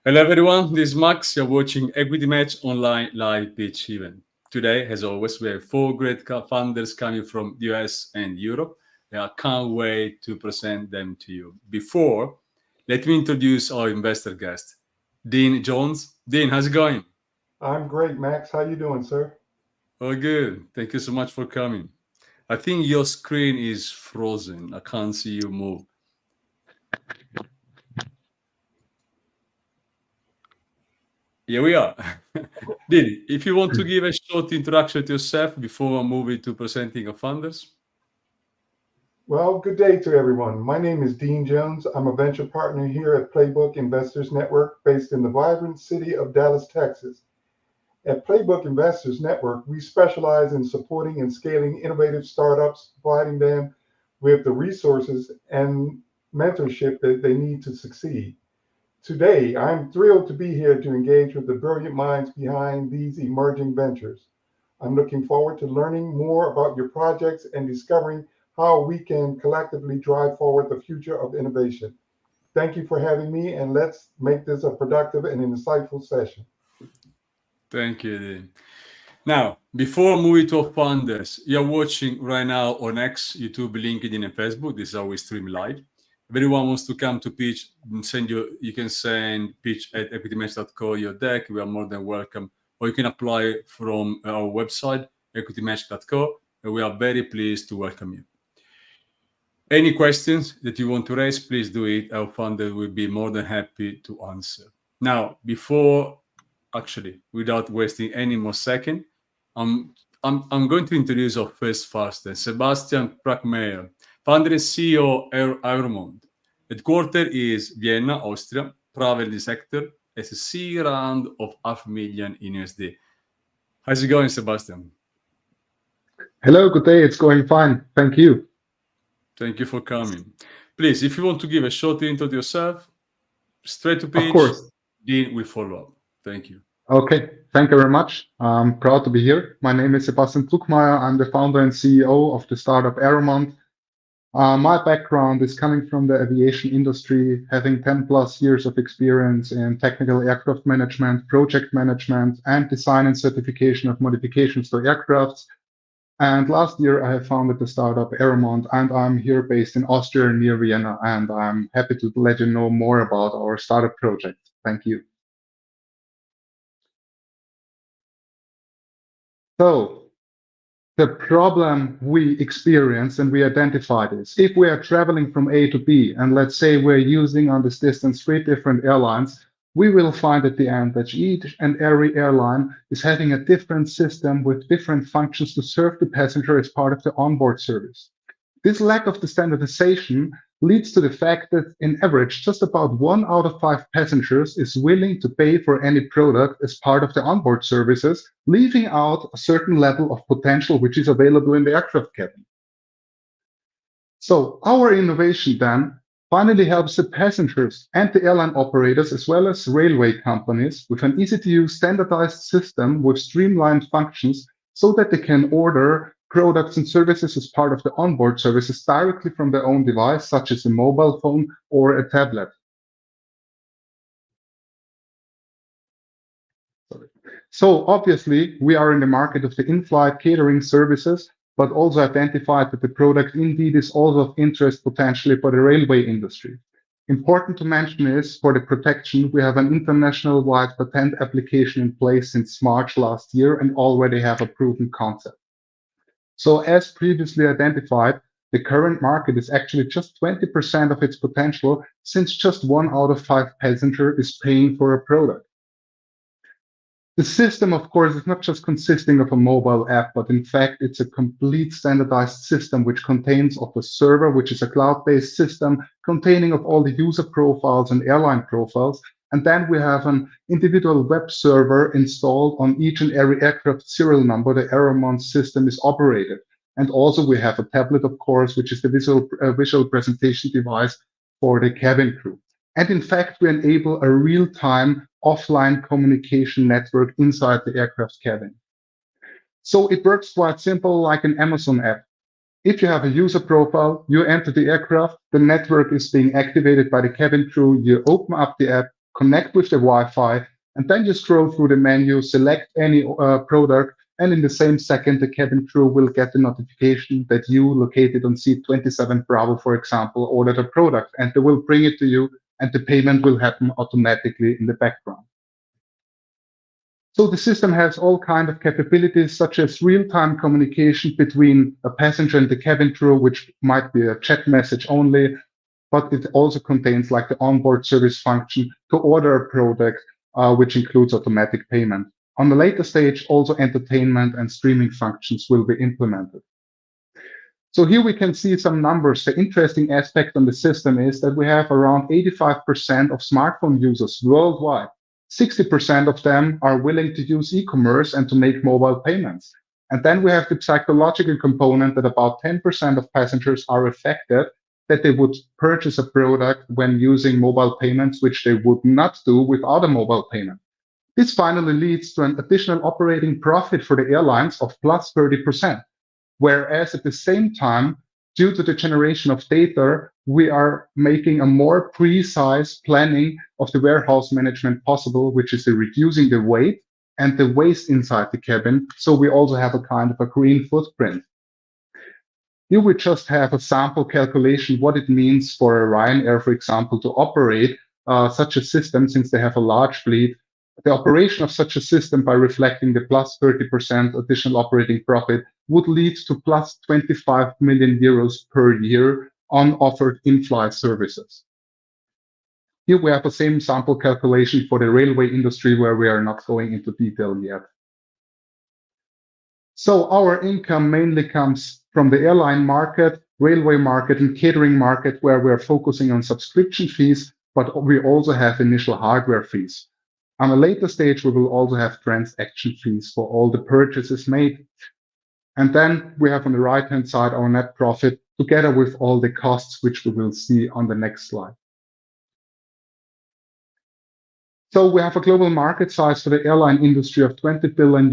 Hello everyone, this is Max. You're watching Equity Match online live pitch event. Today, as always, we have four great founders coming from the US and Europe. I can't wait to present them to you. Before, let me introduce our investor guest, Dean Jones. Dean, how's it going? I'm great, Max. How you doing, sir? Oh, good. Thank you so much for coming. I think your screen is frozen. I can't see you move. Here we are. Dean, if you want to give a short introduction to yourself before moving to presenting our founders. Well, good day to everyone. My name is Dean Jones. I'm a venture partner here at Playbook Investors Network based in the vibrant city of Dallas, Texas. At Playbook Investors Network, we specialize in supporting and scaling innovative startups, providing them with the resources and mentorship that they need to succeed. Today, I'm thrilled to be here to engage with the brilliant minds behind these emerging ventures. I'm looking forward to learning more about your projects and discovering how we can collectively drive forward the future of innovation. Thank you for having me, and let's make this a productive and insightful session. Thank you, Dean. Now, before moving to our founders, you're watching right now on X, YouTube, LinkedIn, and Facebook. This is how we stream live. If anyone wants to come to pitch, you can send pitch at equitymatch.co your deck. We are more than welcome. Or you can apply from our website, equitymatch.co, and we are very pleased to welcome you. Any questions that you want to raise, please do it. Our founder will be more than happy to answer. Now, without wasting any more second, I'm going to introduce our first founder, Sebastian Pruckmair, founder and CEO of Aeromond. Headquarter is Vienna, Austria. Travel sector as a C round of $500,000 in USD. How's it going, Sebastian? Hello, good day. It's going fine. Thank you. Thank you for coming. Please, if you want to give a short intro to yourself, straight to pitch, of course. Dean will follow up. Thank you. Okay, thank you very much. I'm proud to be here. My name is Sebastian Pruckmair. I'm the founder and CEO of the startup Aeromond. My background is coming from the aviation industry, having 10 plus years of experience in technical aircraft management, project management, and design and certification of modifications to aircrafts. And last year, I have founded the startup Aeromond, and I'm here based in Austria near Vienna. And I'm happy to let you know more about our startup project. Thank you. So, the problem we experience and we identified is if we are traveling from A to B, and let's say we're using on this distance 3 different airlines, we will find at the end that each and every airline is having a different system with different functions to serve the passenger as part of the onboard service. This lack of the standardization leads to the fact that in average, just about 1 out of 5 passengers is willing to pay for any product as part of the onboard services, leaving out a certain level of potential which is available in the aircraft cabin. So our innovation then finally helps the passengers and the airline operators as well as railway companies with an easy-to-use standardized system with streamlined functions so that they can order products and services as part of the onboard services directly from their own device, such as a mobile phone or a tablet. So obviously, we are in the market of the in-flight catering services, but also identified that the product indeed is also of interest potentially for the railway industry. Important to mention is for the protection, we have an international-wide patent application in place since March last year and already have a proven concept. So as previously identified, the current market is actually just 20% of its potential since just 1 out of 5 passengers is paying for a product. The system, of course, is not just consisting of a mobile app, but in fact, it's a complete standardized system which contains of a server, which is a cloud-based system containing of all the user profiles and airline profiles. And then we have an individual web server installed on each and every aircraft serial number the Aeromond system is operated. And also we have a tablet, of course, which is the visual presentation device for the cabin crew. And in fact, we enable a real-time offline communication network inside the aircraft cabin. So it works quite simple like an Amazon app. If you have a user profile, you enter the aircraft, the network is being activated by the cabin crew, you open up the app, connect with the Wi-Fi, and then you scroll through the menu, select any product, and in the same second, the cabin crew will get the notification that you, located on seat 27 Bravo, for example, ordered a product, and they will bring it to you, and the payment will happen automatically in the background. So the system has all kinds of capabilities, such as real-time communication between a passenger and the cabin crew, which might be a chat message only, but it also contains like the onboard service function to order a product, which includes automatic payment. On the later stage, also entertainment and streaming functions will be implemented. So here we can see some numbers. The interesting aspect on the system is that we have around 85% of smartphone users worldwide. 60% of them are willing to use e-commerce and to make mobile payments. And then we have the psychological component that about 10% of passengers are affected that they would purchase a product when using mobile payments, which they would not do without a mobile payment. This finally leads to an additional operating profit for the airlines of plus 30%, whereas at the same time, due to the generation of data, we are making a more precise planning of the warehouse management possible, which is reducing the weight and the waste inside the cabin. So we also have a kind of a green footprint. Here we just have a sample calculation what it means for a Ryanair, for example, to operate such a system, since they have a large fleet. The operation of such a system, by reflecting the plus 30% additional operating profit, would lead to plus 25 million euros per year on offered in-flight services. Here we have the same sample calculation for the railway industry, where we are not going into detail yet. So our income mainly comes from the airline market, railway market, and catering market, where we are focusing on subscription fees, but we also have initial hardware fees. On a later stage, we will also have transaction fees for all the purchases made. And then we have on the right-hand side our net profit, together with all the costs, which we will see on the next slide. So we have a global market size for the airline industry of $20 billion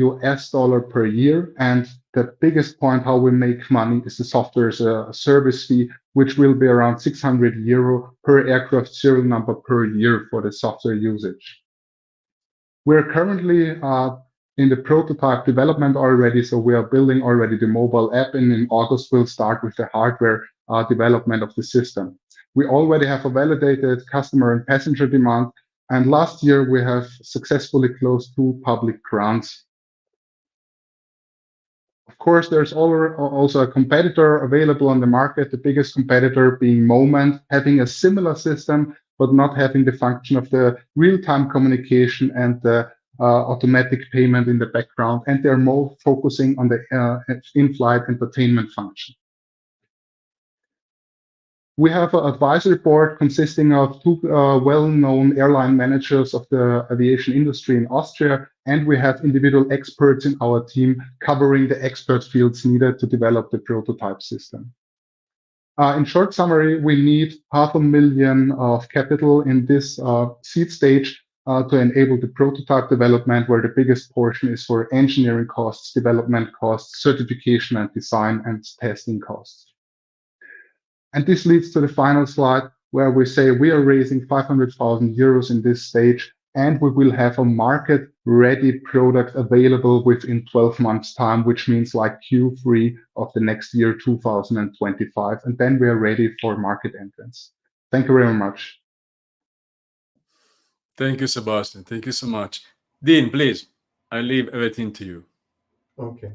per year. And the biggest point how we make money is the software as a service fee, which will be around 600 euro per aircraft serial number per year for the software usage. We're currently in the prototype development already, so we are building already the mobile app, and in August we'll start with the hardware development of the system. We already have a validated customer and passenger demand, and last year we have successfully closed 2 public grants. Of course, there's also a competitor available on the market, the biggest competitor being Moment, having a similar system, but not having the function of the real-time communication and the automatic payment in the background, and they're more focusing on the in-flight entertainment function. We have an advisory board consisting of 2 well-known airline managers of the aviation industry in Austria, and we have individual experts in our team covering the expert fields needed to develop the prototype system. In short summary, we need $500,000 of capital in this seed stage to enable the prototype development, where the biggest portion is for engineering costs, development costs, certification and design, and testing costs. And this leads to the final slide, where we say we are raising 500,000 euros in this stage, and we will have a market-ready product available within 12 months' time, which means like Q3 of the next year, 2025, and then we are ready for market entrance. Thank you very much. Thank you, Sebastian. Thank you so much. Dean, please, I leave everything to you. Okay.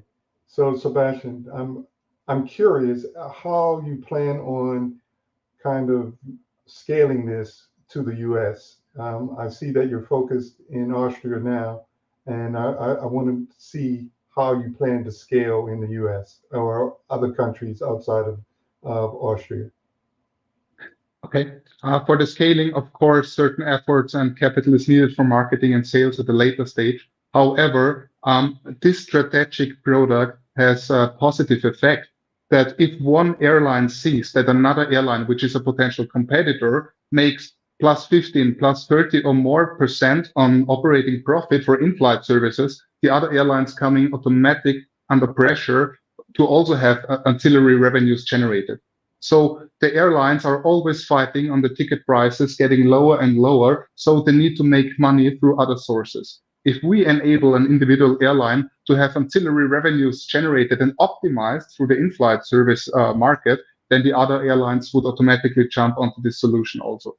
So, Sebastian, I'm curious how you plan on kind of scaling this to the U.S. I see that you're focused in Austria now, and I want to see how you plan to scale in the U.S. or other countries outside of Austria. Okay. For the scaling, of course, certain efforts and capital is needed for marketing and sales at the later stage. However, this strategic product has a positive effect that if one airline sees that another airline, which is a potential competitor, makes plus 15, plus 30 or more % on operating profit for in-flight services, the other airlines coming automatic under pressure to also have ancillary revenues generated. So the airlines are always fighting on the ticket prices getting lower and lower, so they need to make money through other sources. If we enable an individual airline to have ancillary revenues generated and optimized through the in-flight service market, then the other airlines would automatically jump onto this solution also.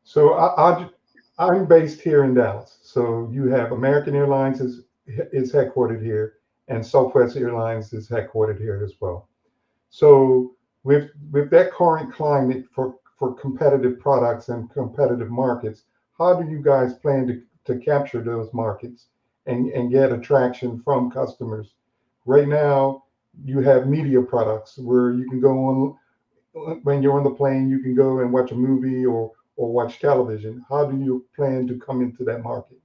So I'm based here in Dallas. So you have American Airlines is headquartered here, and Southwest Airlines is headquartered here as well. So with that current climate for competitive products and competitive markets, how do you guys plan to capture those markets and get attraction from customers? Right now, you have media products where you can go on, when you're on the plane, you can go and watch a movie or watch television. How do you plan to come into that market?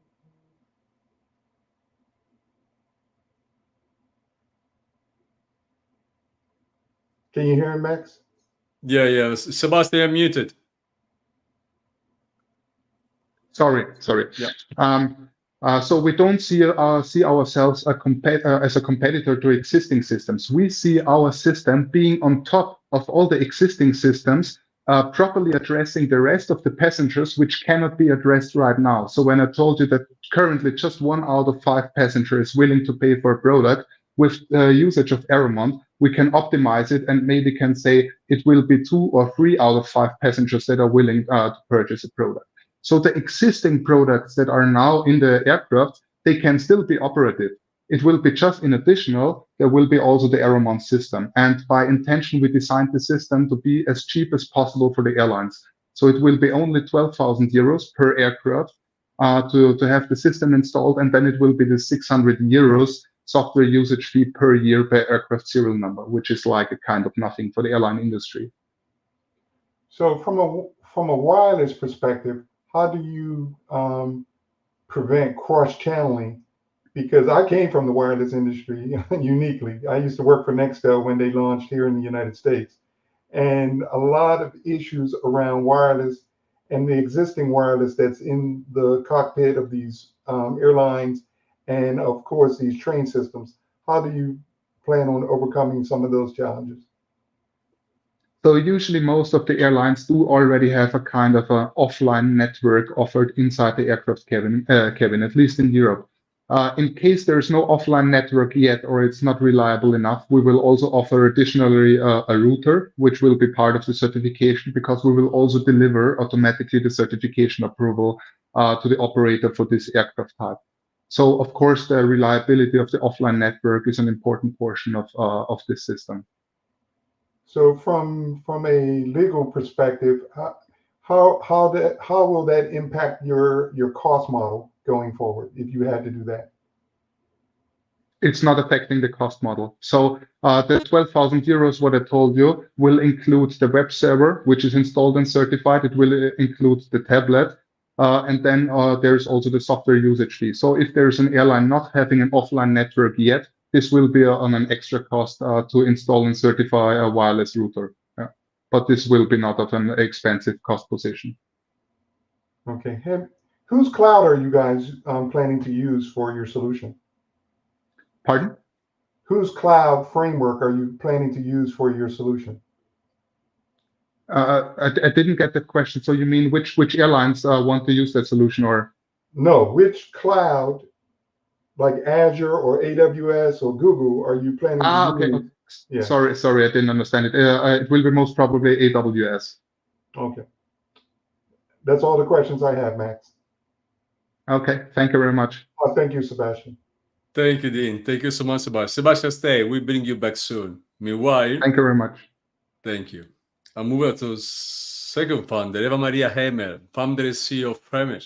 Can you hear him, Max? Yeah. Sebastian, you're muted. Sorry. Yeah. So we don't see ourselves as a competitor to existing systems. We see our system being on top of all the existing systems, properly addressing the rest of the passengers which cannot be addressed right now. So when I told you that currently just 1 out of 5 passengers is willing to pay for a product, with the usage of Aeromond, we can optimize it and maybe can say it will be 2 or 3 out of 5 passengers that are willing to purchase a product. So the existing products that are now in the aircraft, they can still be operative. It will be just in additional, there will be also the Aeromond system. And by intention, we designed the system to be as cheap as possible for the airlines. So it will be only 12,000 euros per aircraft to have the system installed. And then it will be the 600 euros software usage fee per year per aircraft serial number, which is like a kind of nothing for the airline industry. So from a wireless perspective, how do you prevent cross-channeling? Because I came from the wireless industry uniquely. I used to work for Nextel when they launched here in the United States. And a lot of issues around wireless and the existing wireless that's in the cockpit of these airlines and, of course, these train systems. How do you plan on overcoming some of those challenges? So usually most of the airlines do already have a kind of an offline network offered inside the aircraft cabin, at least in Europe. In case there's no offline network yet or it's not reliable enough, we will also offer additionally a router, which will be part of the certification, because we will also deliver automatically the certification approval to the operator for this aircraft type. So of course, the reliability of the offline network is an important portion of this system. So from a legal perspective, how will that impact your cost model going forward if you had to do that? It's not affecting the cost model. So the 12,000 euros, what I told you, will include the web server, which is installed and certified. It will include the tablet. And then there's also the software usage fee. So if there's an airline not having an offline network yet, this will be on an extra cost to install and certify a wireless router. Yeah. But this will be not of an expensive cost position. Okay. Whose cloud are you guys planning to use for your solution? Pardon? Whose cloud framework are you planning to use for your solution? I didn't get that question. So you mean which airlines want to use that solution, or? No, which cloud, like Azure or AWS or Google, are you planning to use? Okay. Yeah. Sorry, I didn't understand it. It will be most probably AWS. Okay. That's all the questions I have, Max. Okay, thank you very much. Thank you, Sebastian. Thank you, Dean. Thank you so much, Sebastian. Sebastian, stay. We bring you back soon. Meanwhile, thank you very much. Thank you. I'll move on to second founder, Eva-Maria Heimel, founder and CEO of Pruckmair.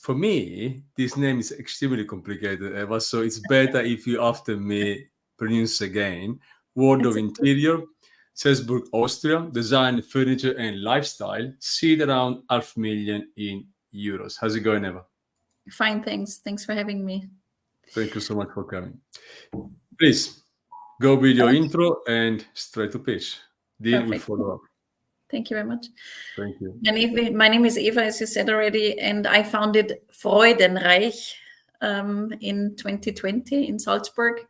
For me, this name is extremely complicated, Eva, so it's better if you after me pronounce again. World of Interior, Salzburg, Austria, design, furniture, and lifestyle, seed around €500,000 in euros. How's it going, Eva? Fine, thanks. Thanks for having me. Thank you so much for coming. Please go with your intro and straight to pitch. Dean will follow up. Thank you very much. Thank you. My name is Eva, as you said already, and I founded FREUDENREIch in 2020 in Salzburg.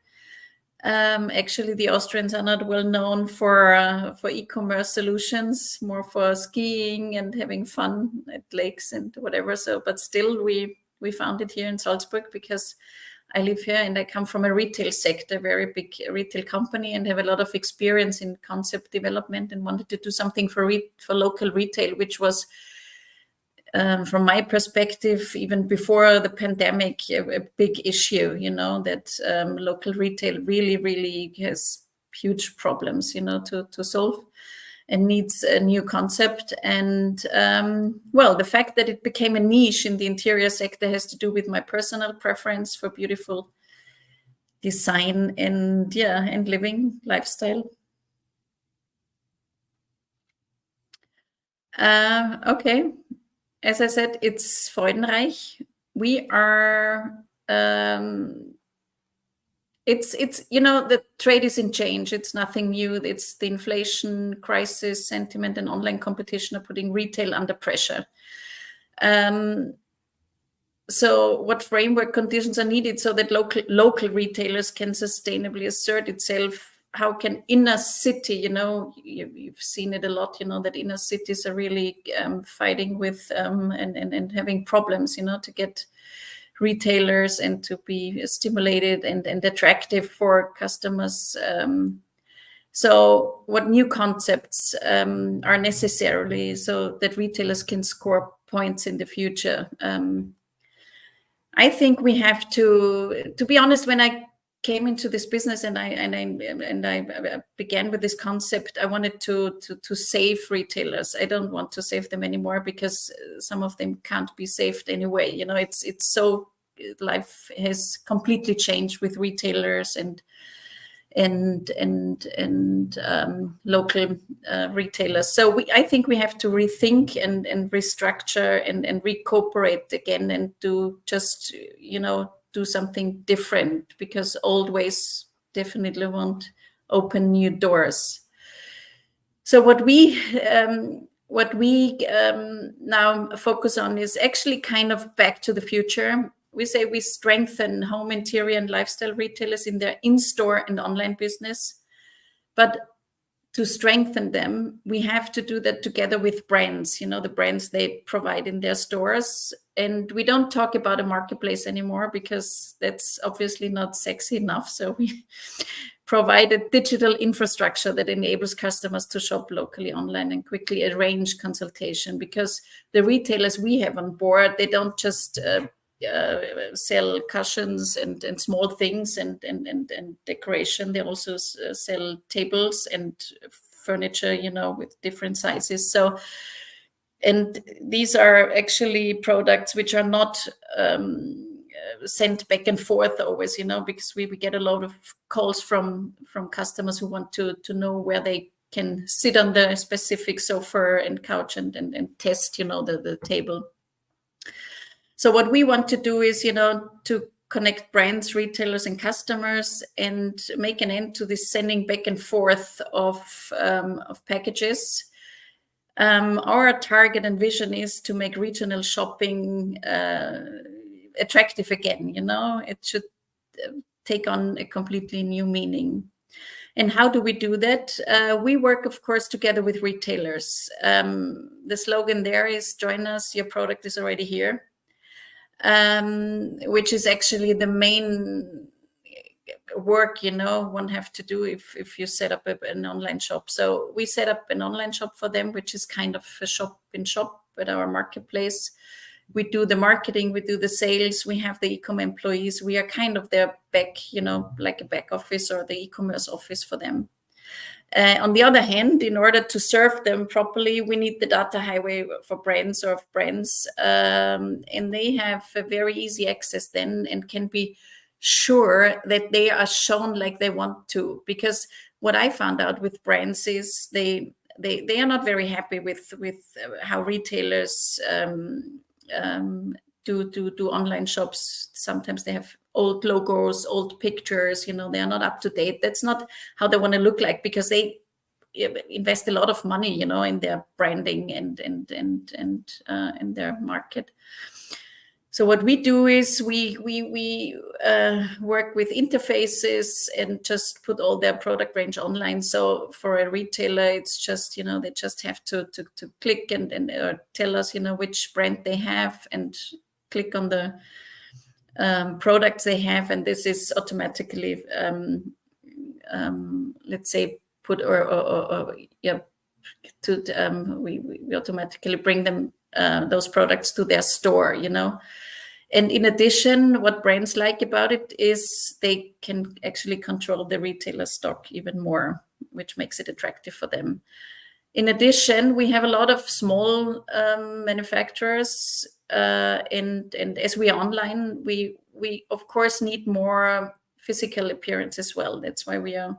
Actually, the Austrians are not well known for e-commerce solutions, more for skiing and having fun at lakes and whatever. So, but still, we found it here in Salzburg because I live here and I come from a retail sector, very big retail company, and have a lot of experience in concept development, and wanted to do something for local retail, which was, from my perspective, even before the pandemic, a big issue, that local retail really has huge problems, to solve, and needs a new concept. And well, the fact that it became a niche in the interior sector has to do with my personal preference for beautiful design and living lifestyle. Okay. As I said, it's Freudenreich. We are, it's the trade is in change. It's nothing new. It's the inflation crisis, sentiment, and online competition are putting retail under pressure. So what framework conditions are needed so that local retailers can sustainably assert itself? How can inner city, you've seen it a lot, that inner cities are really fighting with and having problems, to get retailers and to be stimulated and attractive for customers. So what new concepts are necessarily so that retailers can score points in the future? I think we have to be honest, when I came into this business and I began with this concept, I wanted to save retailers. I don't want to save them anymore because some of them can't be saved anyway. It's so, life has completely changed with retailers and local retailers. So I think we have to rethink and restructure and recooperate again and do just, do something different, because old ways definitely won't open new doors. So what we now focus on is actually kind of back to the future. We say we strengthen home interior and lifestyle retailers in their in-store and online business. But to strengthen them, we have to do that together with brands, the brands they provide in their stores. And we don't talk about a marketplace anymore because that's obviously not sexy enough. So we provide a digital infrastructure that enables customers to shop locally online and quickly arrange consultation, because the retailers we have on board, they don't just sell cushions and small things and decoration. They also sell tables and furniture, with different sizes. So, and these are actually products which are not sent back and forth always, because we get a lot of calls from customers who want to know where they can sit on the specific sofa and couch and test, the table. So what we want to do is, to connect brands, retailers, and customers, and make an end to this sending back and forth of packages. Our target and vision is to make regional shopping attractive again. It should take on a completely new meaning. And how do we do that? We work, of course, together with retailers. The slogan there is, "Join us, your product is already here." Which is actually the main work, one have to do if you set up an online shop. So we set up an online shop for them, which is kind of a shop in shop at our marketplace. We do the marketing, we do the sales, we have the e-com employees. We are kind of their back, like a back office or the e-commerce office for them. On the other hand, in order to serve them properly, we need the data highway for brands or of brands. And they have a very easy access then and can be sure that they are shown like they want to. Because what I found out with brands is they are not very happy with how retailers do online shops. Sometimes they have old logos, old pictures, they are not up to date. That's not how they want to look like, because they invest a lot of money, in their branding and in their market. So what we do is we work with interfaces and just put all their product range online. So for a retailer, it's just, they just have to click and tell us, which brand they have and click on the products they have. And this is automatically, let's say, put we automatically bring them those products to their store, And in addition, what brands like about it is they can actually control the retailer stock even more, which makes it attractive for them. In addition, we have a lot of small manufacturers, and as we are online, we of course need more physical appearance as well. That's why we are,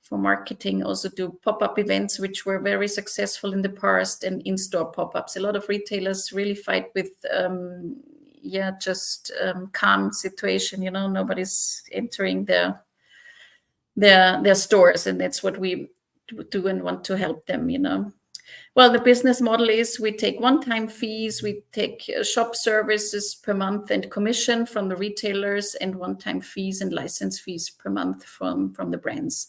for marketing, also do pop-up events, which were very successful in the past, and in-store pop-ups. A lot of retailers really fight with just calm situation, nobody's entering their stores, and that's what we do and want to help them, Well, the business model is we take one-time fees, we take shop services per month and commission from the retailers, and one-time fees and license fees per month from the brands.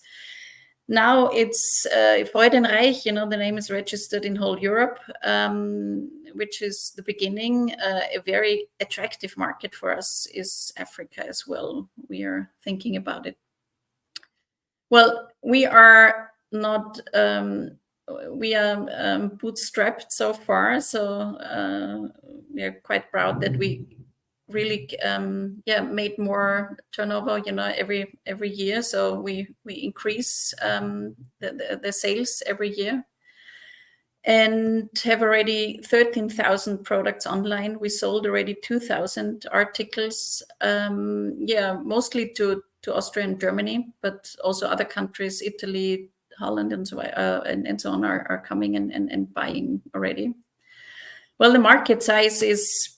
Now it's FREUDENREICH, the name is registered in whole Europe, which is the beginning. A very attractive market for us is Africa as well. We are thinking about it. Well, we are not, we are bootstrapped so far. So we are quite proud that we really made more turnover every year, so we increase the sales every year, and have already 13,000 products online. We sold already 2,000 articles, mostly to Austria and Germany, but also other countries, Italy, Holland, and so on are coming and buying already. Well, the market size is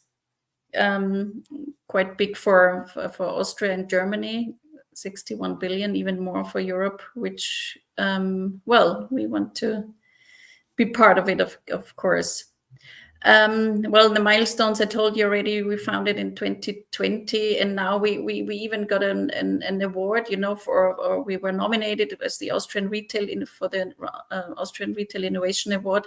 quite big for Austria and Germany, 61 billion, even more for Europe, which, we want to be part of it, of course. Well, the milestones I told you already, we founded in 2020, and now we even got an award, or we were nominated as the Austrian Retail for the Austrian Retail Innovation Award,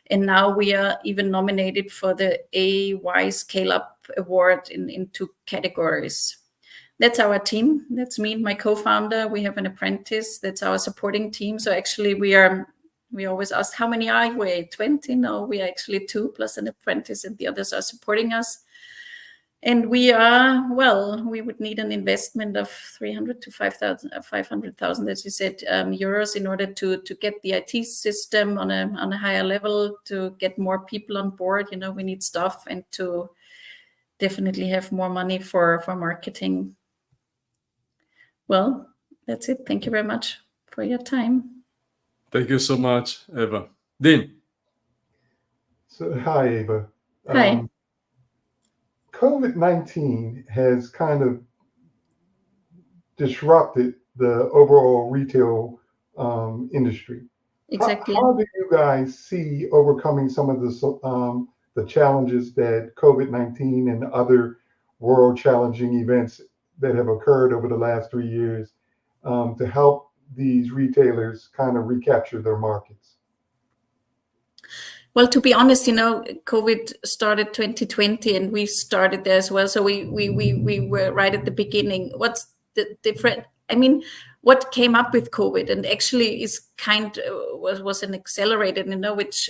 and now we are even nominated for the AY Scale Up Award in 2 categories. That's our team. That's me and my co-founder. We have an apprentice. That's our supporting team. So actually we always ask, how many are we? 20? No, we are actually 2 plus an apprentice, and the others are supporting us. And we are, we would need an investment of 300 to 500,000, as you said, euros, in order to get the IT system on a higher level, to get more people on board. We need staff, and to definitely have more money for marketing. Well, that's it. Thank you very much for your time. Thank you so much, Eva. Dean. So, hi, Eva. Hi. COVID-19 has kind of disrupted the overall retail industry. Exactly. How do you guys see overcoming some of the challenges that COVID-19 and other world challenging events that have occurred over the last 3 years to help these retailers kind of recapture their markets? Well, to be honest, COVID started 2020, and we started there as well. So we were right at the beginning. What's the different? I mean, what came up with COVID, and actually is was an accelerated, which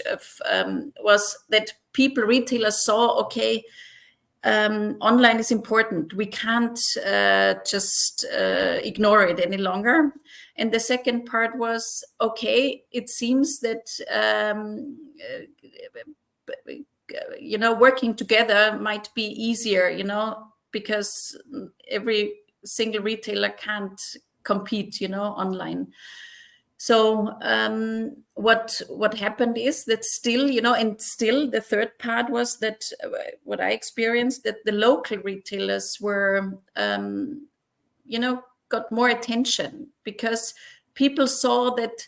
was that retailers saw, okay, online is important. We can't just ignore it any longer. And the second part was, okay, it seems that, working together might be easier, because every single retailer can't compete, online. So what happened is that still, and still the third part was that what I experienced, that the local retailers were, got more attention, because people saw that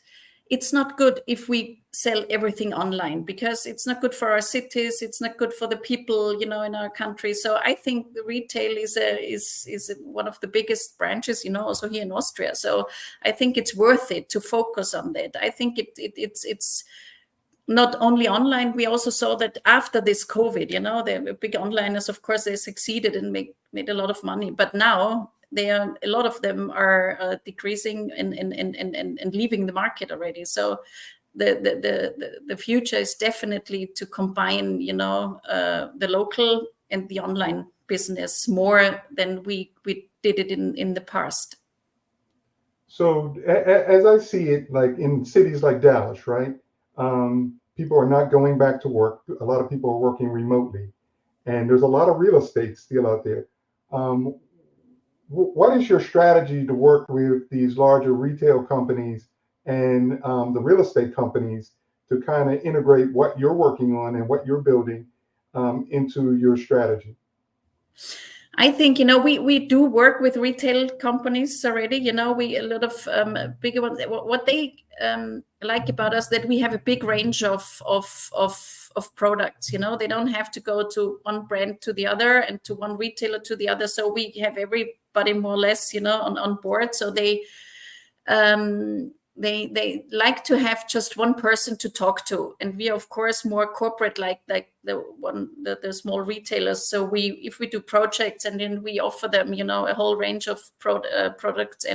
it's not good if we sell everything online, because it's not good for our cities, it's not good for the people, in our country. So I think the retail is one of the biggest branches, also here in Austria. So I think it's worth it to focus on that. I think it's not only online. We also saw that after this COVID, the big onliners, of course, they succeeded and made a lot of money. But now a lot of them are decreasing and leaving the market already. So the future is definitely to combine, the local and the online business more than we did it in the past. So as I see it, like in cities like Dallas, right? People are not going back to work. A lot of people are working remotely, and there's a lot of real estate still out there. What is your strategy to work with these larger retail companies and the real estate companies to kind of integrate what you're working on and what you're building into your strategy? I think, we do work with retail companies already. A lot of bigger ones. What they like about us, that we have a big range of products. They don't have to go to one brand to the other and to one retailer to the other. So we have everybody more or less, on board. So they like to have just one person to talk to, and we are of course more corporate, like the small retailers. So if we do projects and then we offer them, a whole range of products,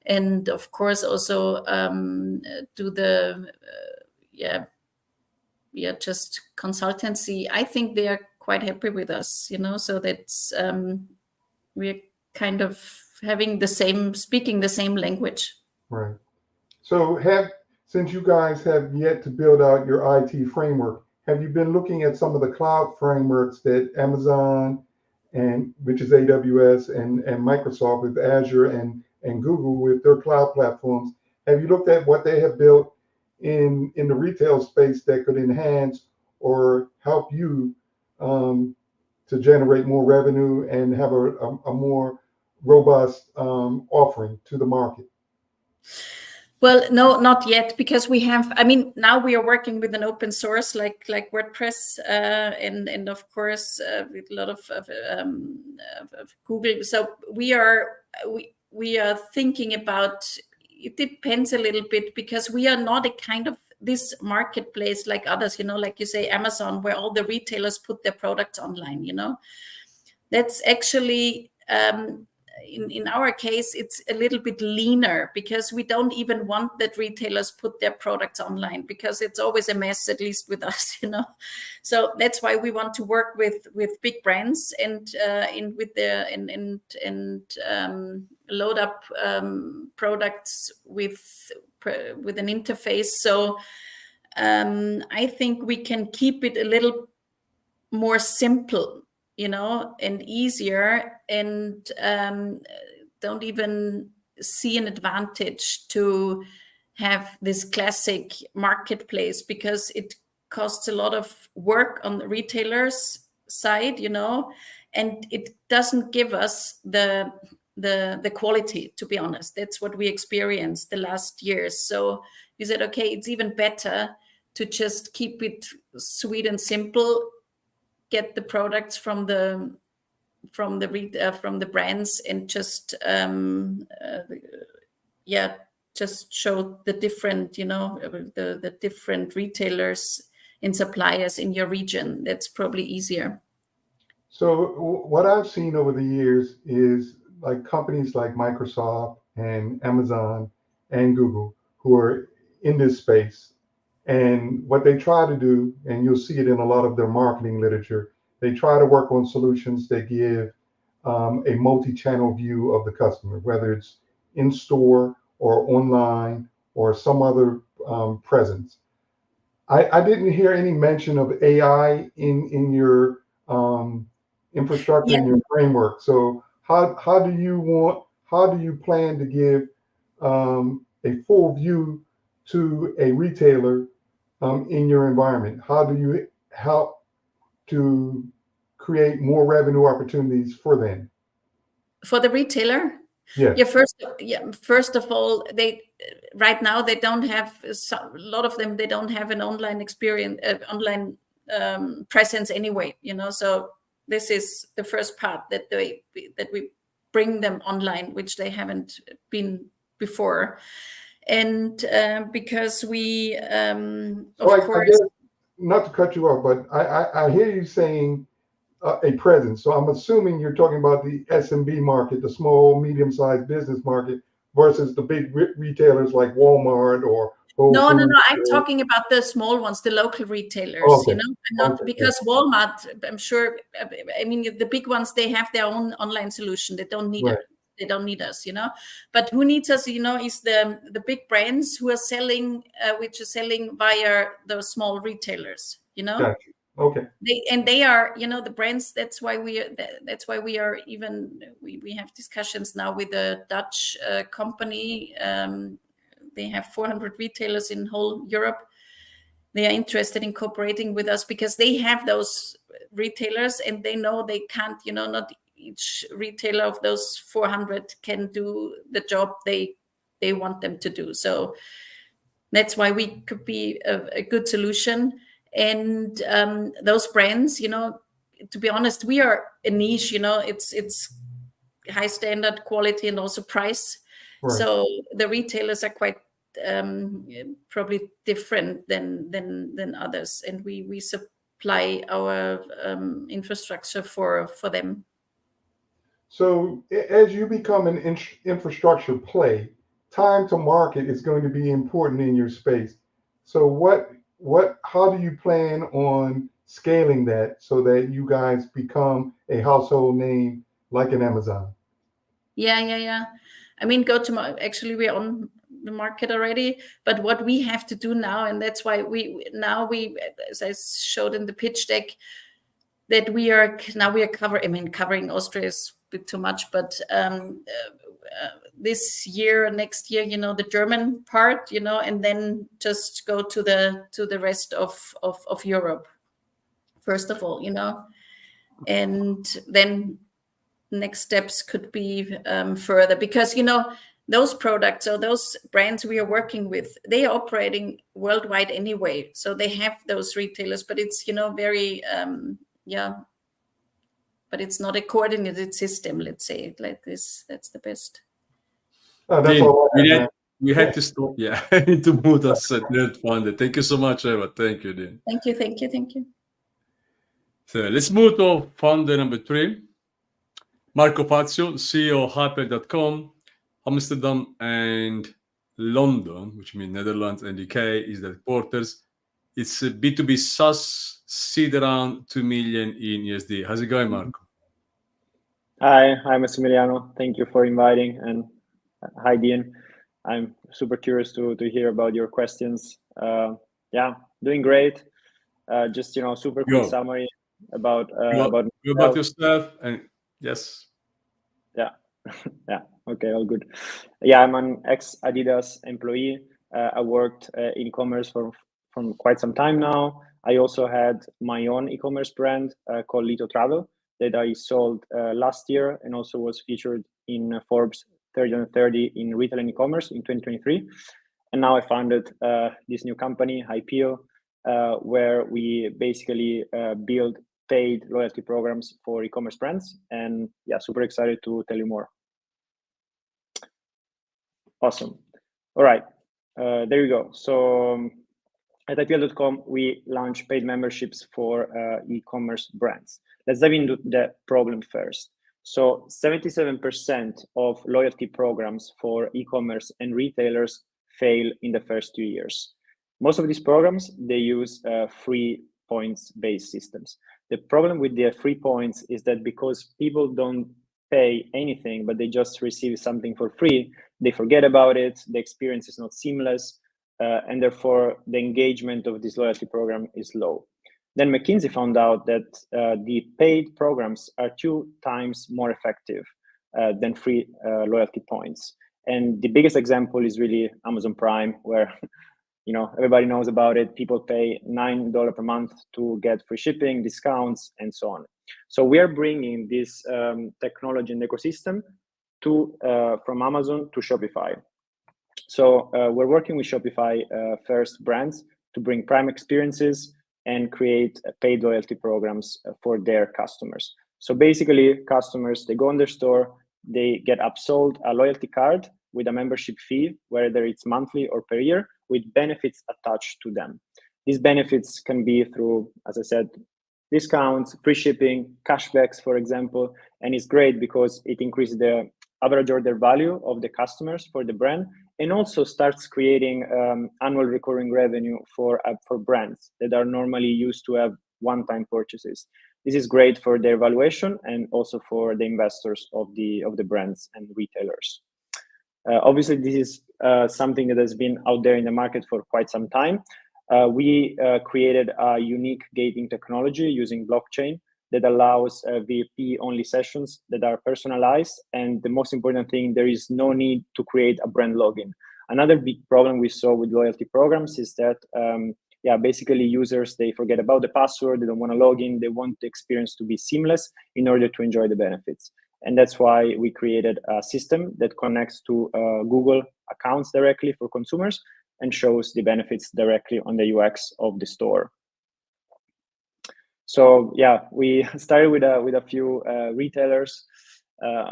and of course also do the just consultancy. I think they are quite happy with us, so that's we're kind of speaking the same language. Right. So since you guys have yet to build out your IT framework, have you been looking at some of the cloud frameworks that Amazon, which is AWS, and Microsoft with Azure, and Google with their cloud platforms? Have you looked at what they have built in the retail space that could enhance or help you to generate more revenue and have a more robust offering to the market? Well, no, not yet, because now we are working with an open source like WordPress, and of course with a lot of Google. So we are thinking about, it depends a little bit, because we are not a kind of this marketplace like others, like you say, Amazon, where all the retailers put their products online. That's actually in our case, it's a little bit leaner, because we don't even want that retailers put their products online, because it's always a mess, at least with us, So that's why we want to work with big brands and load up products with an interface. So I think we can keep it a little more simple, and easier, and don't even see an advantage to have this classic marketplace, because it costs a lot of work on the retailer's side, and it doesn't give us the quality, to be honest. That's what we experienced the last years. So we said, okay, it's even better to just keep it sweet and simple, get the products from the brands, and just just show the different, the different retailers and suppliers in your region. That's probably easier. So what I've seen over the years is like companies like Microsoft and Amazon and Google, who are in this space. And what they try to do, and you'll see it in a lot of their marketing literature, they try to work on solutions that give a multi-channel view of the customer, whether it's in store or online or some other presence. I didn't hear any mention of AI in your infrastructure, in your framework. So how do you plan to give a full view to a retailer in your environment? How do you help to create more revenue opportunities for them? For the retailer? Yeah. First of all, right now they don't have a lot of them. They don't have an online experience, online presence anyway. So this is the first part that we bring them online, which they haven't been before, and because we, of course, I guess, not to cut you off, but I hear you saying a presence. So I'm assuming you're talking about the SMB market, the small, medium-sized business market, versus the big retailers like Walmart or Whole No. Foods. I'm talking about the small ones, the local retailers. Okay. Not because Walmart. I'm sure. I mean, the big ones, they have their own online solution. They don't need it. They don't need us. But who needs us? Is the big brands who are selling, which are selling via those small retailers. Gotcha. Okay. They are, the brands. That's why we are even. We have discussions now with a Dutch company. They have 400 retailers in whole Europe. They are interested in cooperating with us because they have those retailers and they know they can't, not each retailer of those 400 can do the job they want them to do. So that's why we could be a good solution. And those brands, to be honest, we are a niche, it's high standard quality and also price. Right. So the retailers are quite probably different than others, and we supply our infrastructure for them. So as you become an infrastructure play, time to market is going to be important in your space. So how do you plan on scaling that so that you guys become a household name like an Amazon? Yeah. I mean, actually we're on the market already, but what we have to do now, and that's why we, as I showed in the pitch deck, that we are covering Austria is a bit too much, but this year, next year, the German part, and then just go to the rest of Europe, first of all, and then next steps could be further, because those products or those brands we are working with, they are operating worldwide anyway, so they have those retailers, but it's very but it's not a coordinated system, let's say it like this. That's the best. Oh, that's all we had to stop. Yeah, I need to move us at Nerd Founder. Thank you so much, Eva. Thank you, Dean. Thank you. So let's move to founder number 3. Marco Fazio, CEO of Hyper.com, Amsterdam and London, which means Netherlands and UK, is the headquarters. It's a B2B SaaS, seed around 2 million in USD. How's it going, Marco? Hi, Massimiliano. Thank you for inviting, and hi, Dean. I'm super curious to hear about your questions. Yeah, doing great. Just super quick summary about yourself and yes. Yeah. Yeah. Okay, all good. Yeah, I'm an ex-Adidas employee. I worked in e-commerce from quite some time now. I also had my own e-commerce brand called Lito Travel that I sold last year, and also was featured in Forbes 30 under 30 in retail and e-commerce in 2023. And now I founded this new company, IPO, where we basically build paid loyalty programs for e-commerce brands. And yeah, super excited to tell you more. Awesome. All right, there you go. So at IPL.com, we launch paid memberships for e-commerce brands. Let's dive into the problem first. So 77% of loyalty programs for e-commerce and retailers fail in the first 2 years. Most of these programs, they use free points-based systems. The problem with the free points is that because people don't pay anything, but they just receive something for free, they forget about it, the experience is not seamless, and therefore the engagement of this loyalty program is low. Then McKinsey found out that the paid programs are 2 times more effective than free loyalty points. And the biggest example is really Amazon Prime, where everybody knows about it. People pay $9 per month to get free shipping, discounts, and so on. So we are bringing this technology and ecosystem from Amazon to Shopify. So we're working with Shopify first brands to bring prime experiences and create paid loyalty programs for their customers. So basically, customers, they go on their store, they get upsold a loyalty card with a membership fee, whether it's monthly or per year, with benefits attached to them. These benefits can be through, as I said, discounts, free shipping, cashbacks, for example, and it's great because it increases the average order value of the customers for the brand, and also starts creating annual recurring revenue for brands that are normally used to have one-time purchases. This is great for their valuation and also for the investors of the brands and retailers. Obviously, this is something that has been out there in the market for quite some time. We created a unique gating technology using blockchain that allows VIP-only sessions that are personalized. And the most important thing, there is no need to create a brand login. Another big problem we saw with loyalty programs is that, basically users, they forget about the password, they don't want to log in, they want the experience to be seamless in order to enjoy the benefits. And that's why we created a system that connects to Google accounts directly for consumers and shows the benefits directly on the UX of the store. So yeah, we started with a few retailers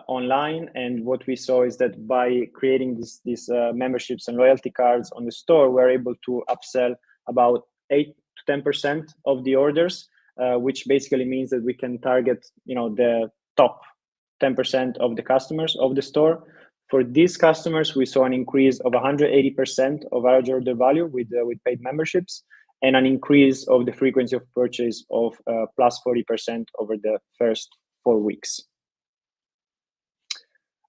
online, and what we saw is that by creating these memberships and loyalty cards on the store, we're able to upsell about 8 to 10% of the orders, which basically means that we can target, the top 10% of the customers of the store. For these customers, we saw an increase of 180% of average order value with paid memberships, and an increase of the frequency of purchase of plus 40% over the first 4 weeks.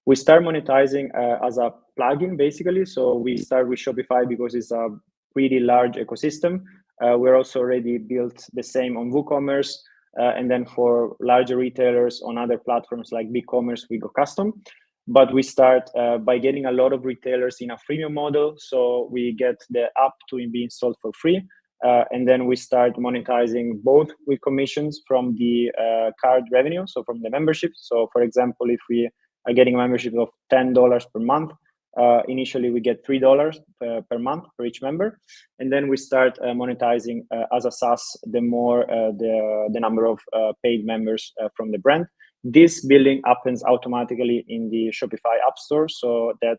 We start monetizing as a plugin, basically. So we start with Shopify because it's a pretty large ecosystem. We're also already built the same on WooCommerce, and then for larger retailers on other platforms like BigCommerce, we go custom. But we start by getting a lot of retailers in a freemium model. So we get the app to be installed for free. And then we start monetizing both with commissions from the card revenue, so from the membership. So for example, if we are getting a membership of $10 per month, initially we get $3 per month for each member. And then we start monetizing as a SaaS, the more the number of paid members from the brand. This billing happens automatically in the Shopify App Store, so that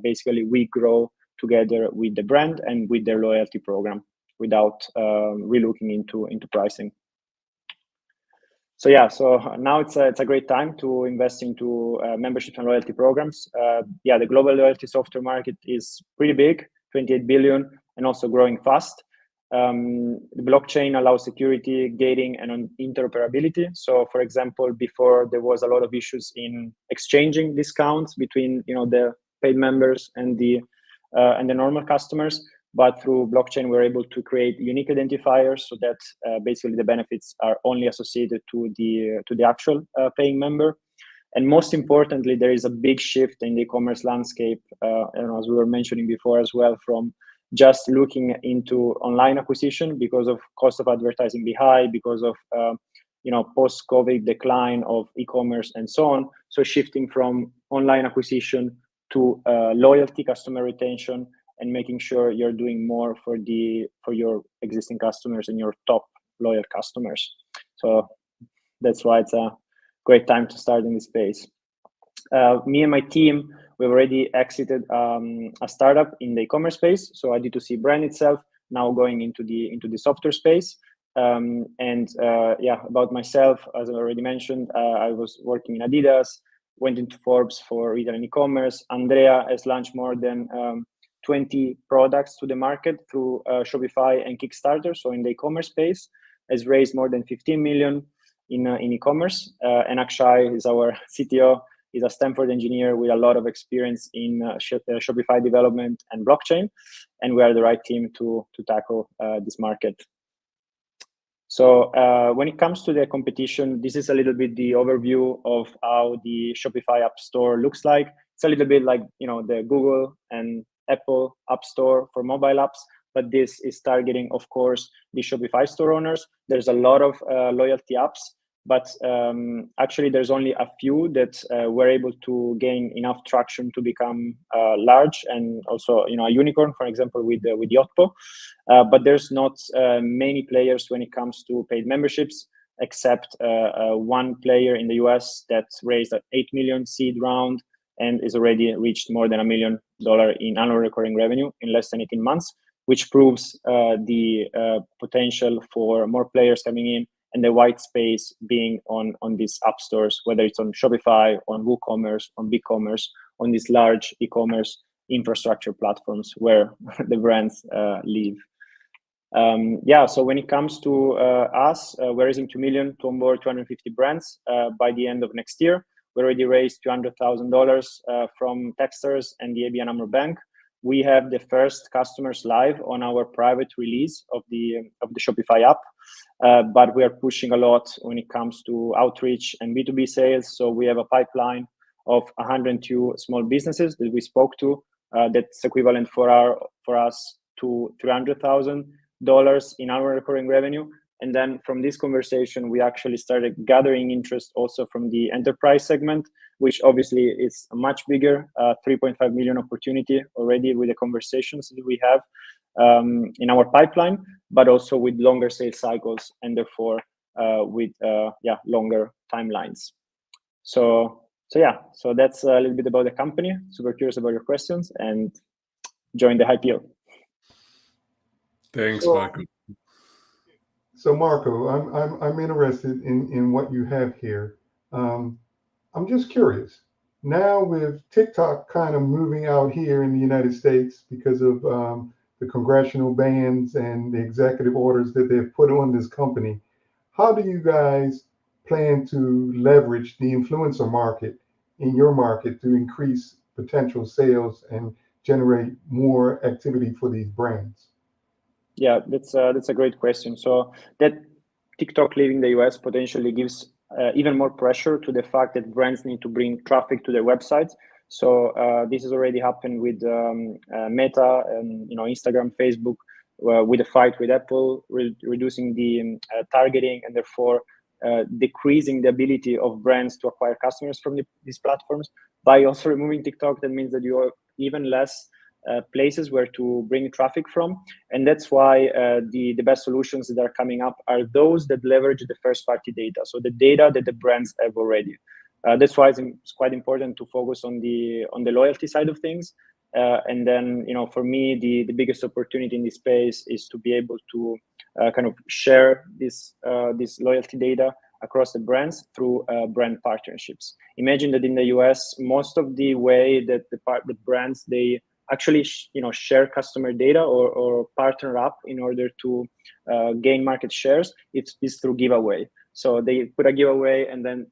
basically we grow together with the brand and with their loyalty program without relooking into pricing. So yeah, so now it's a great time to invest into membership and loyalty programs. The global loyalty software market is pretty big, 28 billion, and also growing fast. The blockchain allows security, gating, and interoperability. So, for example, before there was a lot of issues in exchanging discounts between the paid members and the normal customers. But through blockchain, we're able to create unique identifiers so that basically the benefits are only associated to the actual paying member. And most importantly, there is a big shift in the e-commerce landscape, as we were mentioning before as well, from just looking into online acquisition because of cost of advertising be high, because of post-COVID decline of e-commerce and so on. So shifting from online acquisition to loyalty, customer retention, and making sure you're doing more for your existing customers and your top loyal customers. So that's why it's a great time to start in this space. Me and my team, we've already exited a startup in the e-commerce space. So a D2C brand itself, now going into the software space. About myself, as I already mentioned, I was working in Adidas, went into Forbes for retail and e-commerce. Andrea has launched more than 20 products to the market through Shopify and Kickstarter. So in the e-commerce space, has raised more than 15 million in e-commerce. And Akshay is our CTO. He's a Stanford engineer with a lot of experience in Shopify development and blockchain. And we are the right team to tackle this market. So when it comes to the competition, this is a little bit the overview of how the Shopify App Store looks like. It's a little bit like the Google and Apple App Store for mobile apps, but this is targeting, of course, the Shopify store owners. There's a lot of loyalty apps, but actually there's only a few that were able to gain enough traction to become large, and also, you know, a unicorn, for example, with Yotpo. But there's not many players when it comes to paid memberships, except one player in the US that raised an 8 million seed round and is already reached more than $1 million in annual recurring revenue in less than 18 months, which proves the potential for more players coming in and the white space being on these app stores, whether it's on Shopify, on WooCommerce, on BigCommerce, on these large e-commerce infrastructure platforms where the brands live. Yeah, so when it comes to us, we're raising 2 million to onboard 250 brands by the end of next year. We already raised $200,000 from Techstars and the ABN AMRO Bank. We have the first customers live on our private release of the Shopify app, but we are pushing a lot when it comes to outreach and B2B sales. So we have a pipeline of 102 small businesses that we spoke to. That's equivalent for us to $300,000 in our recurring revenue. And then from this conversation, we actually started gathering interest also from the enterprise segment, which obviously is a much bigger 3.5 million opportunity already with the conversations that we have in our pipeline, but also with longer sales cycles and therefore with longer timelines. So that's a little bit about the company. Super curious about your questions and join the IPO. Thanks, Marco. So Marco, I'm interested in what you have here. I'm just curious. Now with TikTok kind of moving out here in the United States because of the congressional bans and the executive orders that they've put on this company, how do you guys plan to leverage the influencer market in your market to increase potential sales and generate more activity for these brands? Yeah, that's a great question. So that TikTok leaving the US potentially gives even more pressure to the fact that brands need to bring traffic to their websites. So this has already happened with Meta and Instagram, Facebook, with the fight with Apple, reducing the targeting and therefore decreasing the ability of brands to acquire customers from these platforms. By also removing TikTok, that means that you have even less places where to bring traffic from, and that's why the best solutions that are coming up are those that leverage the first party data, so the data that the brands have already. That's why it's quite important to focus on the loyalty side of things, and then for me the biggest opportunity in this space is to be able to kind of share this loyalty data across the brands through brand partnerships. Imagine that in the US, most of the way that the brands they actually share customer data or partner up in order to gain market shares, it's through giveaway. So they put a giveaway and then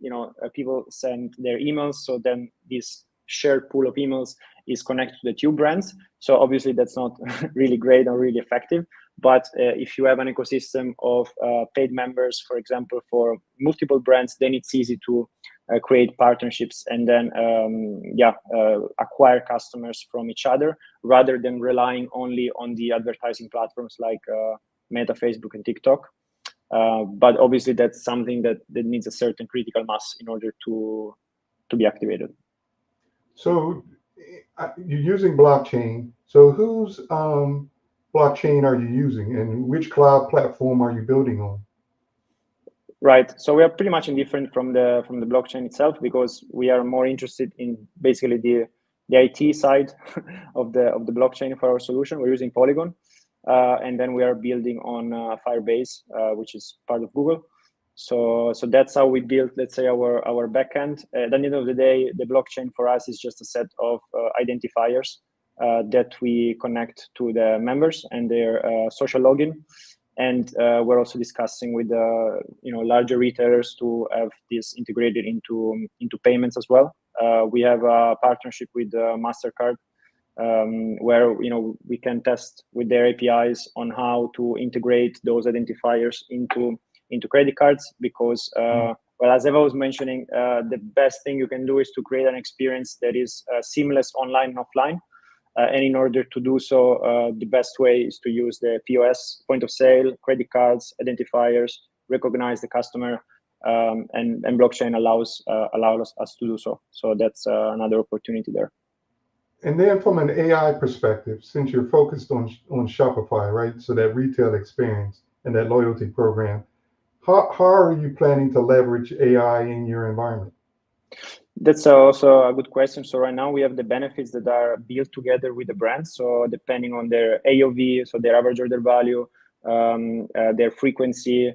people send their emails, so then this shared pool of emails is connected to the two brands. So obviously that's not really great or really effective, but if you have an ecosystem of paid members, for example, for multiple brands, then it's easy to create partnerships and then acquire customers from each other rather than relying only on the advertising platforms like Meta, Facebook, and TikTok. But obviously that's something that needs a certain critical mass in order to be activated. So you're using blockchain. So whose blockchain are you using, and which cloud platform are you building on? Right. So we are pretty much indifferent from the blockchain itself, because we are more interested in basically the IT side of the blockchain for our solution. We're using Polygon, and then we are building on Firebase, which is part of Google. So that's how we build, let's say, our backend. At the end of the day, the blockchain for us is just a set of identifiers that we connect to the members and their social login. And we're also discussing with larger retailers to have this integrated into payments as well. We have a partnership with MasterCard, where we can test with their APIs on how to integrate those identifiers into credit cards, because well, as Eva was mentioning, the best thing you can do is to create an experience that is seamless online and offline. And in order to do so, the best way is to use the POS, point of sale, credit cards, identifiers, recognize the customer and blockchain allows us to do so. So that's another opportunity there. And then from an AI perspective, since you're focused on Shopify, right? So that retail experience and that loyalty program, how are you planning to leverage AI in your environment? That's also a good question. So right now we have the benefits that are built together with the brands. So depending on their AOV, so their average order value, their frequency,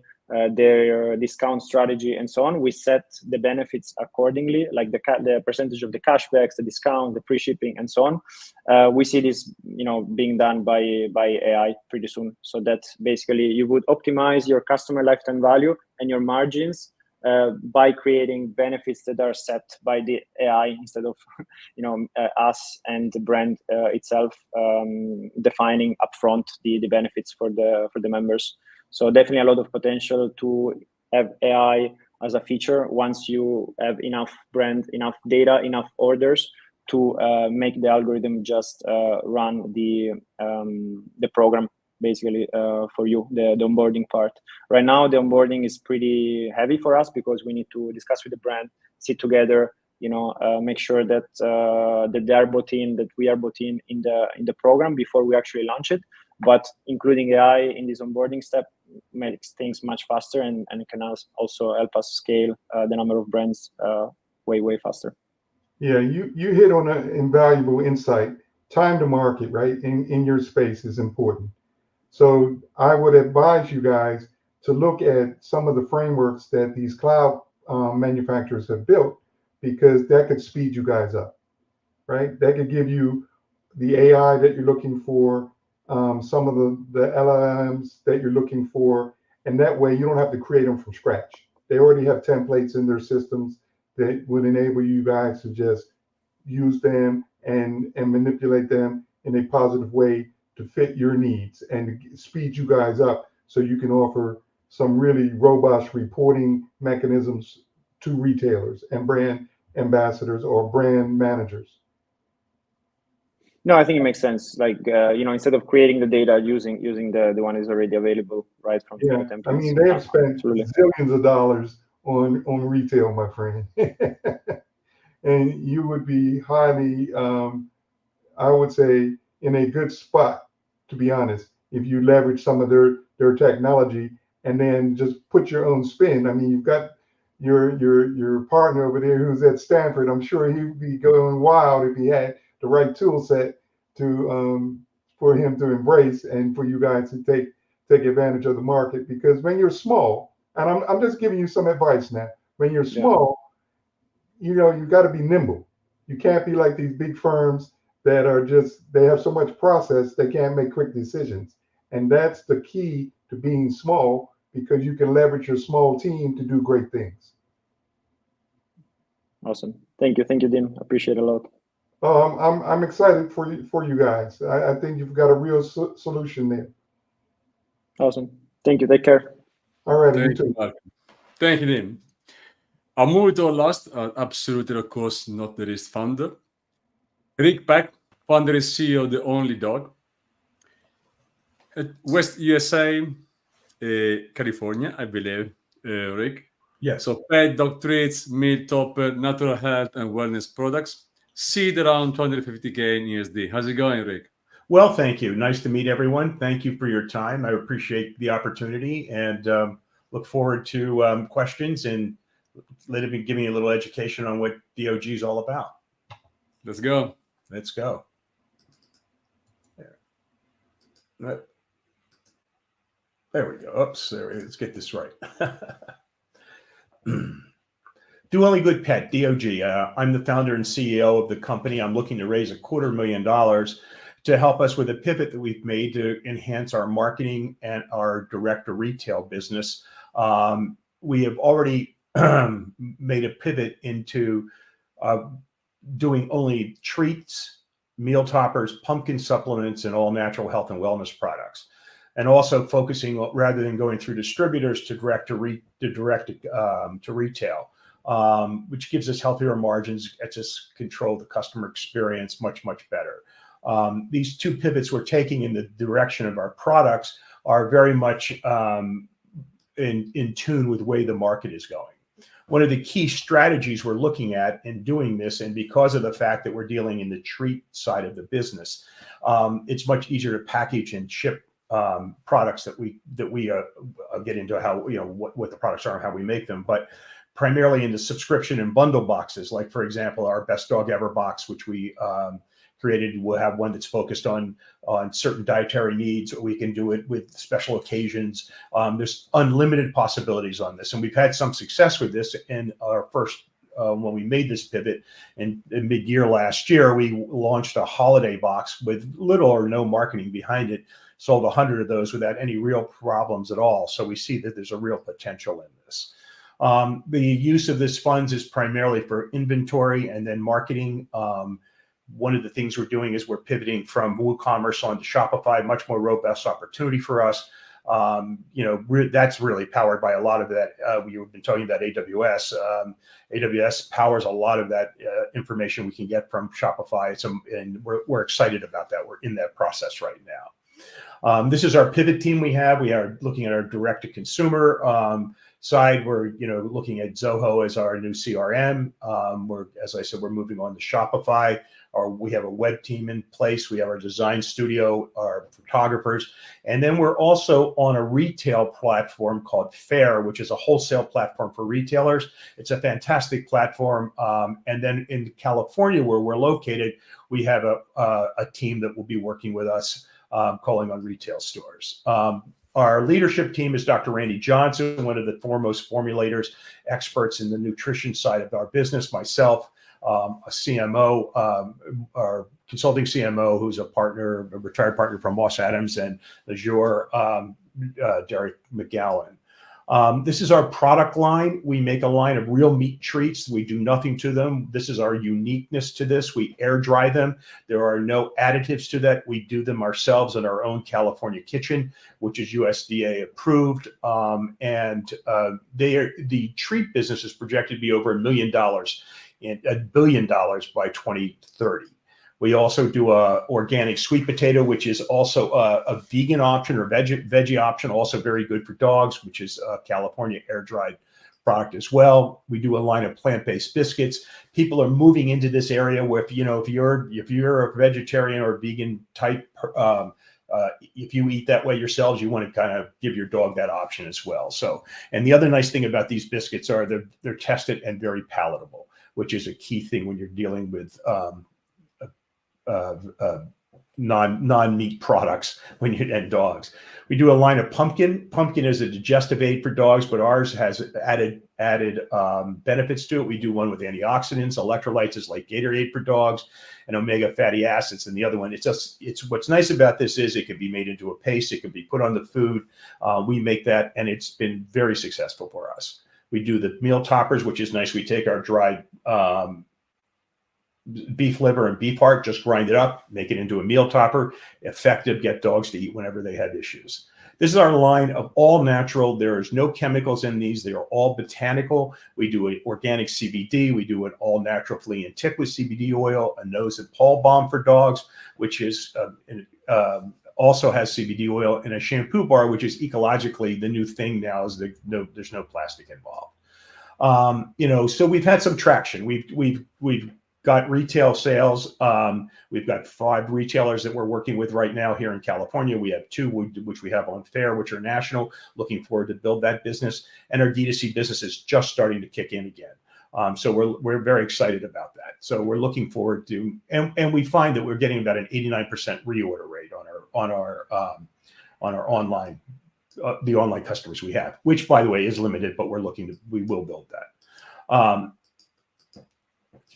their discount strategy, and so on, we set the benefits accordingly, like the percentage of the cashbacks, the discount, the free shipping, and so on. We see this, being done by AI pretty soon. So that basically you would optimize your customer lifetime value and your margins by creating benefits that are set by the AI instead of us and the brand itself defining upfront the benefits for the members. So definitely a lot of potential to have AI as a feature once you have enough brand, enough data, enough orders to make the algorithm just run the program basically for you, the onboarding part. Right now, the onboarding is pretty heavy for us because we need to discuss with the brand, sit together, make sure that they are bought in, that we are bought in the program before we actually launch it. But including AI in this onboarding step makes things much faster and can also help us scale the number of brands way faster. Yeah, you hit on an invaluable insight. Time to market, right, in your space is important. So I would advise you guys to look at some of the frameworks that these cloud manufacturers have built, because that could speed you guys up, right? That could give you the AI that you're looking for, some of the LLMs that you're looking for, and that way you don't have to create them from scratch. They already have templates in their systems that would enable you guys to just use them and manipulate them in a positive way to fit your needs and speed you guys up so you can offer some really robust reporting mechanisms to retailers and brand ambassadors or brand managers. No, I think it makes sense. Like, instead of creating the data using the one is already available, right, from the templates. I mean, they have spent zillions of dollars on retail, my friend. And you would be highly, I would say, in a good spot, to be honest, if you leverage some of their technology and then just put your own spin. I mean, you've got your partner over there who's at Stanford. I'm sure he'd be going wild if he had the right tool set to for him to embrace and for you guys to take advantage of the market. Because when you're small, and I'm just giving you some advice now, when you're small, you've got to be nimble. You can't be like these big firms that are they have so much process, they can't make quick decisions. And that's the key to being small, because you can leverage your small team to do great things. Awesome. Thank you, Dean. Appreciate it a lot. I'm excited for you guys. I think you've got a real solution there. Awesome. Thank you. Take care. All right. Thank you, Mark. Thank you, Dean. I'll move to our last, absolutely, of course, not the least, founder. Rick Peck, founder and CEO of the Only D.O.G. At West USA, California, I believe, Rick. Yes. So pet, dog treats, meal topper, natural health and wellness products. Seed around 250K in USD. How's it going, Rick? Well, thank you. Nice to meet everyone. Thank you for your time. I appreciate the opportunity and look forward to questions and give me a little education on what D.O.G is all about. Let's go. Let's go. There we go. Oops, let's get this right. Do Only Good Pet, D.O.G. I'm the founder and CEO of the company. I'm looking to raise $250,000 to help us with a pivot that we've made to enhance our marketing and our direct-to-retail business. We have already made a pivot into doing only treats, meal toppers, pumpkin supplements, and all natural health and wellness products. And also focusing, rather than going through distributors, to direct to retail, which gives us healthier margins, lets us control the customer experience much better. These two pivots we're taking in the direction of our products are very much in tune with the way the market is going. one of the key strategies we're looking at in doing this, and because of the fact that we're dealing in the treat side of the business, it's much easier to package and ship products that we get into how, what the products are and how we make them, but primarily in the subscription and bundle boxes. Like, for example, our Best Dog Ever box, which we created. We'll have one that's focused on certain dietary needs. We can do it with special occasions. There's unlimited possibilities on this, and we've had some success with this. In our first, when we made this pivot in mid-year last year, we launched a holiday box with little or no marketing behind it. Sold 100 of those without any real problems at all. So we see that there's a real potential in this. The use of this funds is primarily for inventory and then marketing. One of the things we're doing is we're pivoting from WooCommerce onto Shopify, much more robust opportunity for us. That's really powered by a lot of that. We've been talking about AWS. AWS powers a lot of that information we can get from Shopify. And we're excited about that. We're in that process right now. This is our pivot team we have. We are looking at our direct-to-consumer side. We're looking at Zoho as our new CRM. As I said, we're moving on to Shopify. We have a web team in place. We have our design studio, our photographers, and then we're also on a retail platform called Fair, which is a wholesale platform for retailers. It's a fantastic platform. And then in California, where we're located, we have a team that will be working with us, calling on retail stores. Our leadership team is Dr. Randy Johnson, one of the foremost formulators, experts in the nutrition side of our business. Myself, a CMO, our consulting CMO, who's a retired partner from Moss Adams, and Azure, Derek McGowan. This is our product line. We make a line of real meat treats. We do nothing to them. This is our uniqueness to this. We air dry them. There are no additives to that. We do them ourselves in our own California kitchen, which is USDA approved. The treat business is projected to be over $1 billion by 2030. We also do a organic sweet potato, which is also a vegan option or veggie option, also very good for dogs, which is a California air-dried product as well. We do a line of plant-based biscuits. People are moving into this area where, if you're a vegetarian or vegan type, if you eat that way yourselves, you want to kind of give your dog that option as well. And the other nice thing about these biscuits are they're tested and very palatable, which is a key thing when you're dealing with non-meat products and dogs. We do a line of pumpkin. Pumpkin is a digestive aid for dogs, but ours has added benefits to it. We do one with antioxidants, electrolytes is like Gatorade for dogs, and omega fatty acids. And the other one, it's what's nice about this is it can be made into a paste. It can be put on the food. We make that, and it's been very successful for us. We do the meal toppers, which is nice. We take our dried beef liver and beef heart, just grind it up, make it into a meal topper. Effective, get dogs to eat whenever they have issues. This is our line of all natural. There is no chemicals in these. They are all botanical. We do an organic CBD. We do an all natural flea and tick with CBD oil, a nose and paw balm for dogs, which is also has CBD oil, and a shampoo bar, which is ecologically the new thing now. Is there's no plastic involved. So we've had some traction. We've got retail sales. We've got 5 retailers that we're working with right now here in California. We have 2 which we have on Fair, which are national. Looking forward to build that business, and our D2C business is just starting to kick in again. So we're very excited about that. So we're looking forward to, and we find that we're getting about an 89% reorder rate on our online, the online customers we have, which by the way is limited, but we will build that.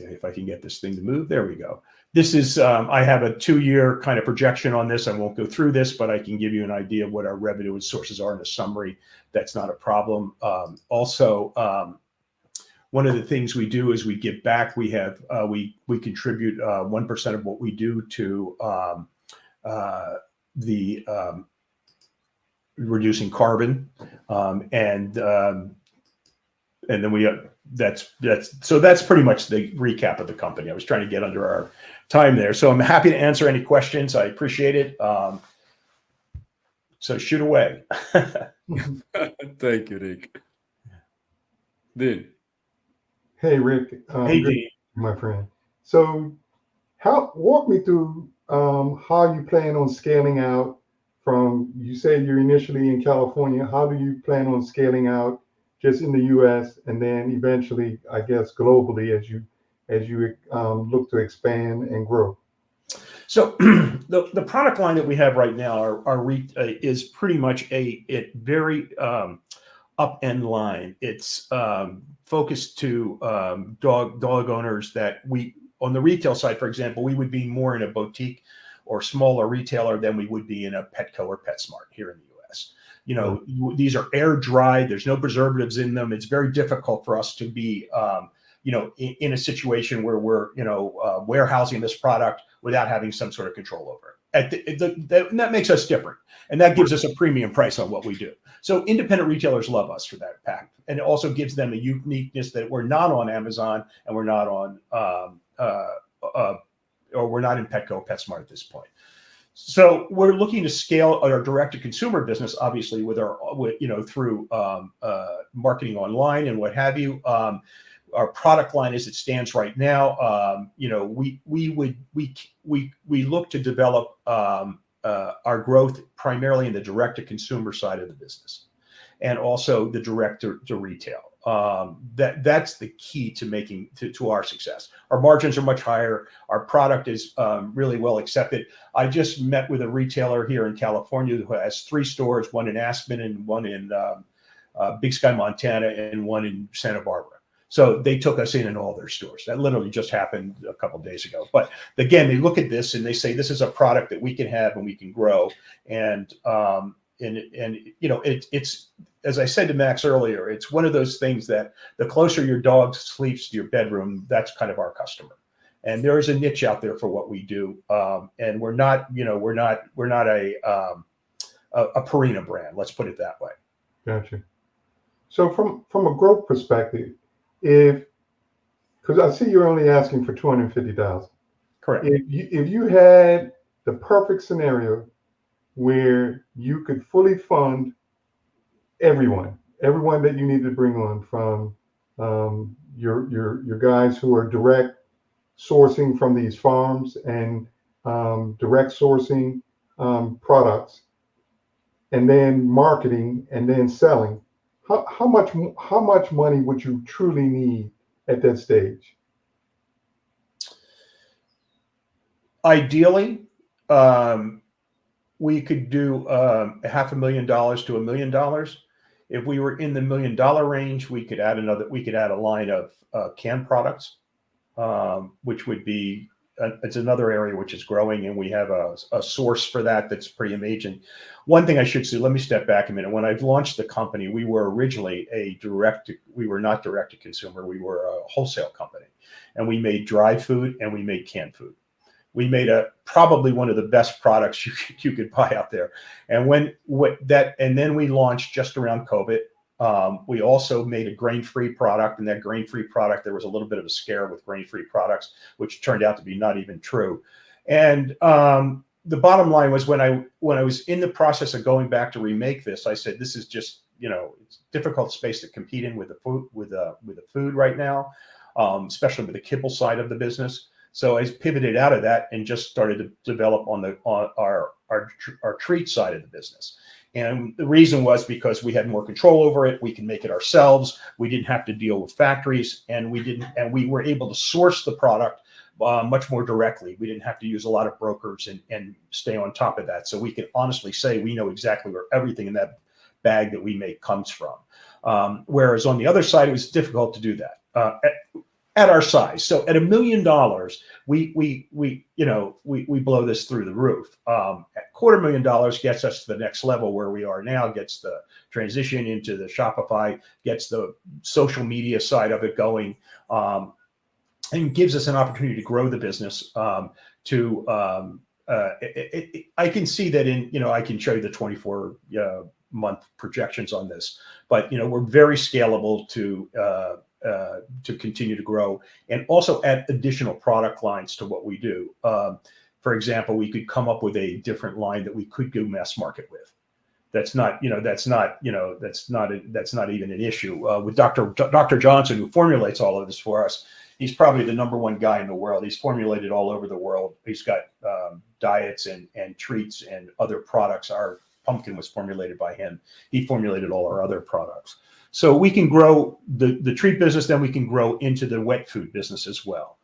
Okay, if I can get this thing to move, there we go. This is, I have a 2-year kind of projection on this. I won't go through this, but I can give you an idea of what our revenue and sources are in a summary. That's not a problem. One of the things we do is we give back. We have, we contribute 1% of what we do to the reducing carbon. And then we, that's pretty much the recap of the company. I was trying to get under our time there. So I'm happy to answer any questions. I appreciate it. So shoot away. Thank you, Rick. Dean. Hey, Rick. Hey, Good, Dean. my friend. So, walk me through how you plan on scaling out from, you said you're initially in California. How do you plan on scaling out just in the U.S. and then eventually, I guess, globally as you look to expand and grow? So the product line that we have right now is pretty much a very up end line. It's focused to dog owners that on the retail side, for example, we would be more in a boutique or smaller retailer than we would be in a Petco or PetSmart here in the U.S. You know, these are air dried. There's no preservatives in them. It's very difficult for us to be, you know, in a situation where we're, you know, warehousing this product without having some sort of control over it. That makes us different. And that gives us a premium price on what we do. So independent retailers love us for that fact. And it also gives them a uniqueness that we're not on Amazon and we're not on, or we're not in Petco, PetSmart at this point. So we're looking to scale our direct-to-consumer business, obviously, you know, through marketing online and what have you. Our product line, as it stands right now, you know, we look to develop our growth primarily in the direct-to-consumer side of the business, and also the direct to retail. That's the key to making to our success. Our margins are much higher. Our product is really well accepted. I just met with a retailer here in California who has 3 stores, one in Aspen and one in Big Sky, Montana, and one in Santa Barbara. So they took us in all their stores. That literally just happened a couple of days ago. But again, they look at this and they say, this is a product that we can have and we can grow. And you know, it's, as I said to Max earlier, it's one of those things that the closer your dog sleeps to your bedroom, that's kind of our customer. And there is a niche out there for what we do. And we're not, you know, we're not a Purina brand. Let's put it that way. Gotcha. So from a growth perspective, because I see you're only asking for 250,000. Correct. If you had the perfect scenario where you could fully fund everyone that you need to bring on, from your guys who are direct sourcing from these farms and direct sourcing products, and then marketing and then selling, how much money would you truly need at that stage? Ideally, we could do $500,000 to $1 million. If we were in the $1 million range, we could add a line of canned products, which would be it's another area which is growing, and we have a source for that's pretty amazing. One thing I should say, let me step back a minute. When I launched the company, we were originally we were not direct to consumer. We were a wholesale company, and we made dry food and we made canned food. We made probably one of the best products you could buy out there. And then we launched just around COVID. We also made a grain-free product, and that grain-free product, there was a little bit of a scare with grain-free products, which turned out to be not even true. And the bottom line was, when I was in the process of going back to remake this, I said, this is just, you know, it's a difficult space to compete in with the food right now, especially with the kibble side of the business. So I pivoted out of that and just started to develop on our treat side of the business. And the reason was because we had more control over it. We can make it ourselves. We didn't have to deal with factories, and we were able to source the product much more directly. We didn't have to use a lot of brokers and stay on top of that. So we can honestly say we know exactly where everything in that bag that we make comes from. Whereas on the other side, it was difficult to do that. At our size. So at $1 million, we blow this through the roof. At $250,000 gets us to the next level where we are now, gets the transition into the Shopify, gets the social media side of it going, and gives us an opportunity to grow the business. I can see that I can show you the 24-month projections on this, but we're very scalable to continue to grow and also add additional product lines to what we do. For example, we could come up with a different line that we could go mass market with. that's not even an issue. With Dr. Johnson, who formulates all of this for us, he's probably the #1 guy in the world. He's formulated all over the world. He's got diets and treats and other products. Our pumpkin was formulated by him. He formulated all our other products. So we can grow the treat business, then we can grow into the wet food business as well.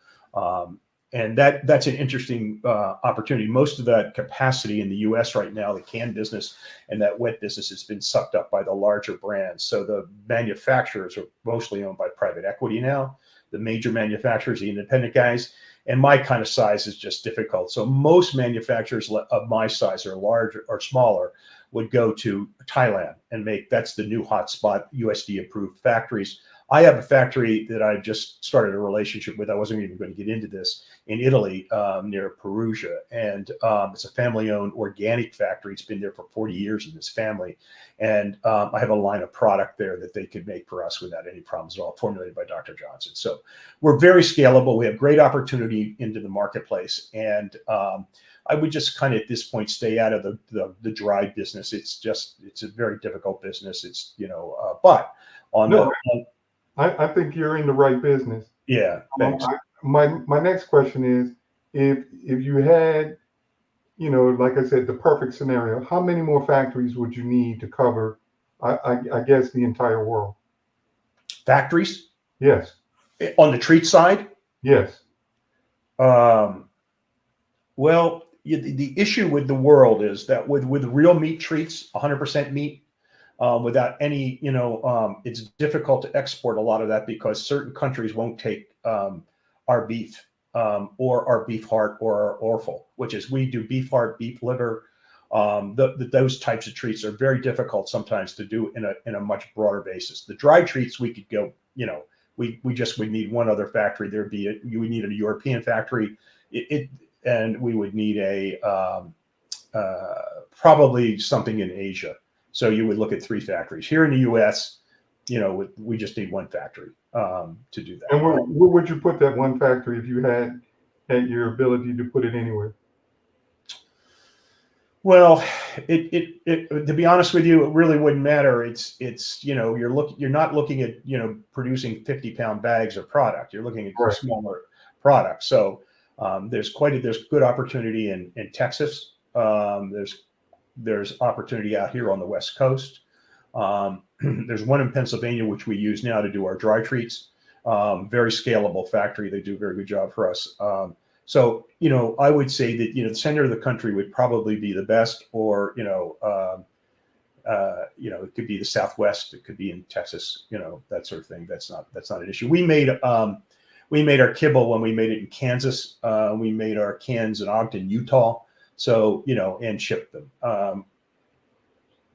And that's an interesting opportunity. Most of that capacity in the US right now, the canned business and that wet business, has been sucked up by the larger brands. So the manufacturers are mostly owned by private equity now, the major manufacturers, the independent guys. And my kind of size is just difficult. So most manufacturers of my size or larger or smaller would go to Thailand and that's the new hotspot, USD approved factories. I have a factory that I've just started a relationship with. I wasn't even going to get into this, in Italy, near Perugia. And it's a family-owned organic factory. It's been there for 40 years in this family. And I have a line of product there that they could make for us without any problems at all, formulated by Dr. Johnson. So we're very scalable. We have great opportunity into the marketplace. And I would just kind of at this point stay out of the dry business. It's a very difficult business. It's, but on no, I think you're in the right business. Yeah. Thanks. My next question is, if you had, like I said, the perfect scenario, how many more factories would you need to cover, I guess, the entire world? Factories? Yes. On the treat side? Yes. Well, the issue with the world is that with real meat treats, 100% meat, without any, it's difficult to export a lot of that because certain countries won't take our beef or our beef heart or our offal, which is we do beef heart, beef liver. Those types of treats are very difficult sometimes to do in a much broader basis. The dry treats we could go, we just would need one other factory. You would need a European factory, and we would need probably something in Asia. So you would look at 3 factories. Here in the U.S., we just need one factory to do that. And where would you put that one factory if you had your ability to put it anywhere? Well, to be honest with you, it really wouldn't matter. You're not looking at producing 50-pound bags of product. You're looking at right. Smaller products. So there's good opportunity in Texas. There's opportunity out here on the West Coast. There's one in Pennsylvania, which we use now to do our dry treats. Very scalable factory. They do a very good job for us. So, I would say that, the center of the country would probably be the best, or, it could be the Southwest. It could be in Texas, that sort of thing. That's not an issue. We made our kibble when we made it in Kansas. We made our cans in Ogden, Utah. So, and shipped them.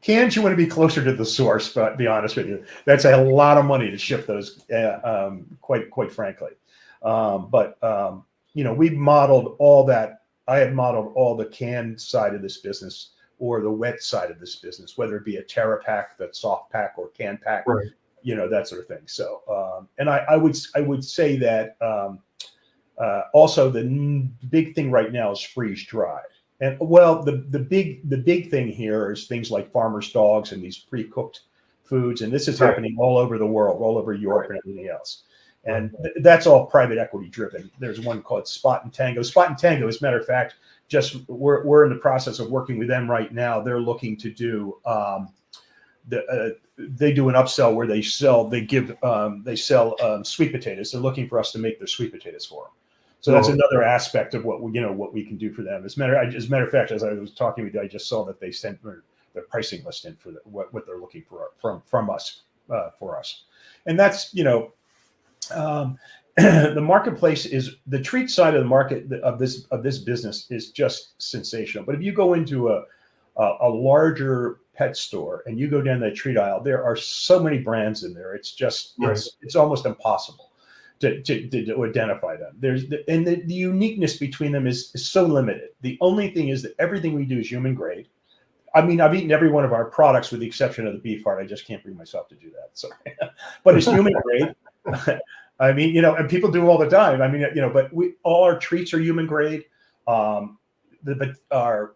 Cans, you want to be closer to the source, but be honest with you, that's a lot of money to ship those, quite frankly. We've modeled all that. I had modeled all the canned side of this business or the wet side of this business, whether it be a Terra pack, that soft pack, or can pack, right. That sort of thing. So, and I would say that also the big thing right now is freeze dried. And well, the big thing here is things like farmers' dogs and these pre-cooked foods, and this is happening all over the world, all over Europe and everything else. And that's all private equity driven. There's one called Spot and Tango. Spot and Tango, as a matter of fact, we're in the process of working with them right now. They're looking to do they do an upsell where they sell sweet potatoes. They're looking for us to make their sweet potatoes for them. So that's another aspect of what we can do for them. As a matter of fact, as I was talking with you, I just saw that they sent their pricing list in for what they're looking for from us for us, and that's the marketplace is the treat side of the market of this business is just sensational. But if you go into a larger pet store and you go down that treat aisle, there are so many brands in there. It's just it's almost impossible to identify them. The uniqueness between them is so limited. The only thing is that everything we do is human grade. I mean, I've eaten every one of our products with the exception of the beef heart. I just can't bring myself to do that. So, but it's human grade. I mean, and people do all the time. I mean, but all our treats are human grade. But our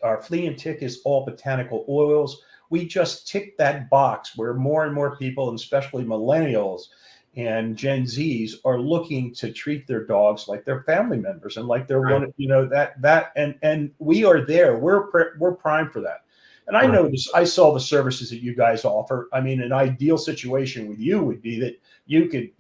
our flea and tick is all botanical oils. We just tick that box where more and more people, and especially millennials and Gen Zs, are looking to treat their dogs like their family members and like they're one, you know, and we are there. We're primed for that. And I know this, I saw the services that you guys offer. I mean, an ideal situation with you would be that you could,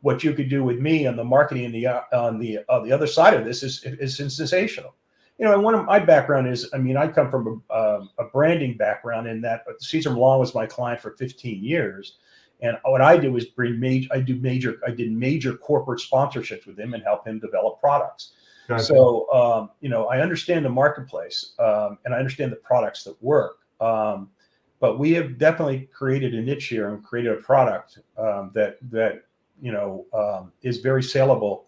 what you could do with me on the marketing and on the other side of this is sensational. You know, and one of my background is, I mean, I come from a branding background in that Cesar Millan was my client for 15 years. And what I do is I did major corporate sponsorships with him and help him develop products. Gotcha. So, you know, I understand the marketplace and I understand the products that work. But we have definitely created a niche here and created a product that you know, is very saleable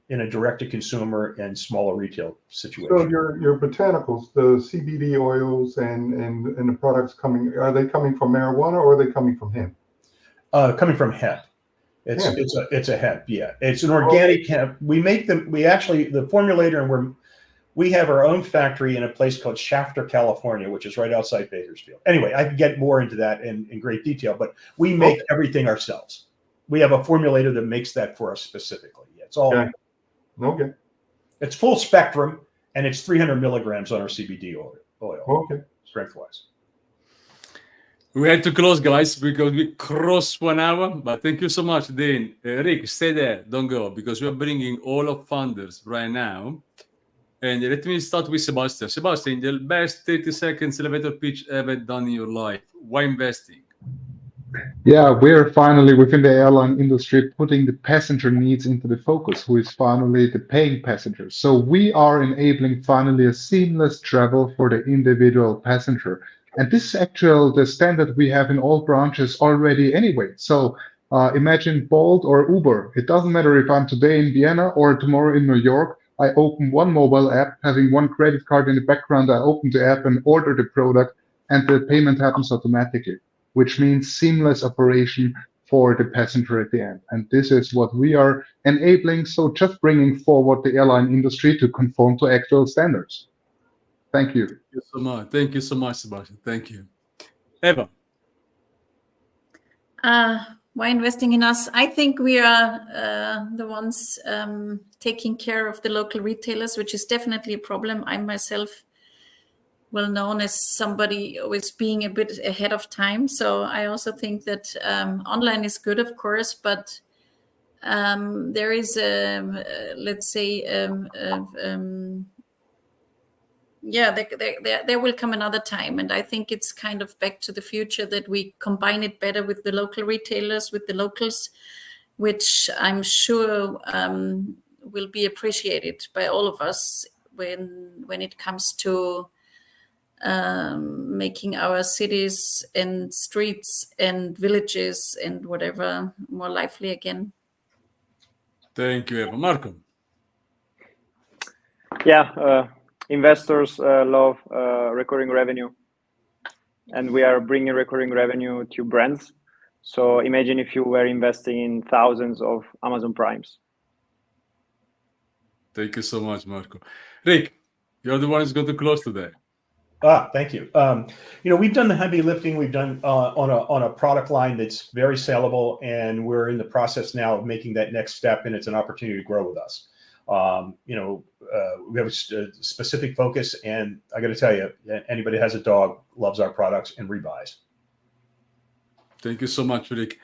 in a direct-to-consumer and smaller retail situation. So your botanicals, the CBD oils and the products coming, are they coming from marijuana or are they coming from hemp? Coming from hemp. It's a hemp, yeah. It's an organic hemp. We make them. We actually the formulator, and we have our own factory in a place called Shafter, California, which is right outside Bakersfield. Anyway, I can get more into that in great detail, but we make everything ourselves. We have a formulator that makes that for us specifically. Yeah, it's all okay. It's full spectrum, and it's 300 milligrams on our CBD oil. Okay, strength-wise. We had to close, guys, because we crossed 1 hour. But thank you so much, Dean. Rick, stay there. Don't go, because we are bringing all of funders right now. And let me start with Sebastian. Sebastian, the best 30 seconds elevator pitch ever done in your life. Why investing? Yeah, we're finally within the airline industry putting the passenger needs into the focus, who is finally the paying passenger. So we are enabling finally a seamless travel for the individual passenger. And this is actually the standard we have in all branches already anyway. So imagine Bolt or Uber. It doesn't matter if I'm today in Vienna or tomorrow in New York. I open one mobile app, having one credit card in the background. I open the app and order the product, and the payment happens automatically, which means seamless operation for the passenger at the end. And this is what we are enabling. So just bringing forward the airline industry to conform to actual standards. Thank you. Thank you so much. Thank you so much, Sebastian. Thank you. Eva. Why investing in us? I think we are the ones taking care of the local retailers, which is definitely a problem. I myself well known as somebody always being a bit ahead of time. So I also think that online is good, of course, but there is let's say there will come another time, and I think it's kind of back to the future that we combine it better with the local retailers, with the locals, which I'm sure will be appreciated by all of us when it comes to making our cities and streets and villages and whatever more lively again. Thank you, Eva. Marco. Yeah, investors love recurring revenue, and we are bringing recurring revenue to brands. So imagine if you were investing in thousands of Amazon Primes. Thank you so much, Marco. Rick, you're the one who's going to close today. Thank you. You know, we've done the heavy lifting. We've done on a product line that's very saleable, and we're in the process now of making that next step, and it's an opportunity to grow with us. You know, we have a specific focus, and I got to tell you, anybody who has a dog loves our products and rebuys. Thank you so much, Rick.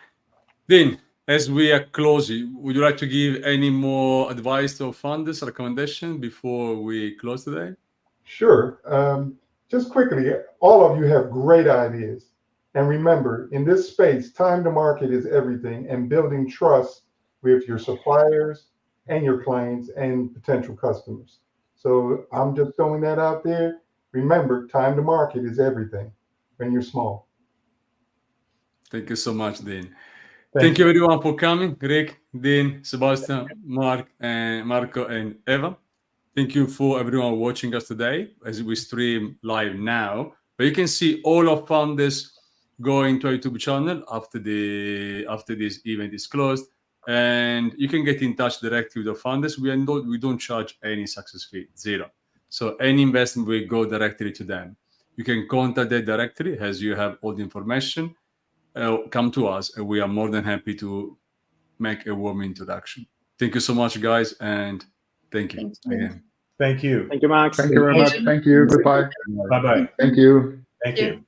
Dean, as we are closing, would you like to give any more advice to funders, recommendation before we close today? Sure. Just quickly, all of you have great ideas. And remember, in this space, time to market is everything, and building trust with your suppliers and your clients and potential customers. So I'm just throwing that out there. Remember, time to market is everything when you're small. Thank you so much, Dean. Thank you everyone for coming. Rick, Dean, Sebastian, Mark, and Marco, and Eva. Thank you for everyone watching us today as we stream live now. But you can see all of funders going to our YouTube channel after this event is closed, and you can get in touch directly with the funders. We don't charge any success fee, zero. So any investment will go directly to them. You can contact them directly as you have all the information. Come to us, and we are more than happy to make a warm introduction. Thank you so much, guys, and thank you again. Thank you. Thank you, Max. Thank you very much. Thank you. Goodbye. Bye-bye. Thank you. Thank you.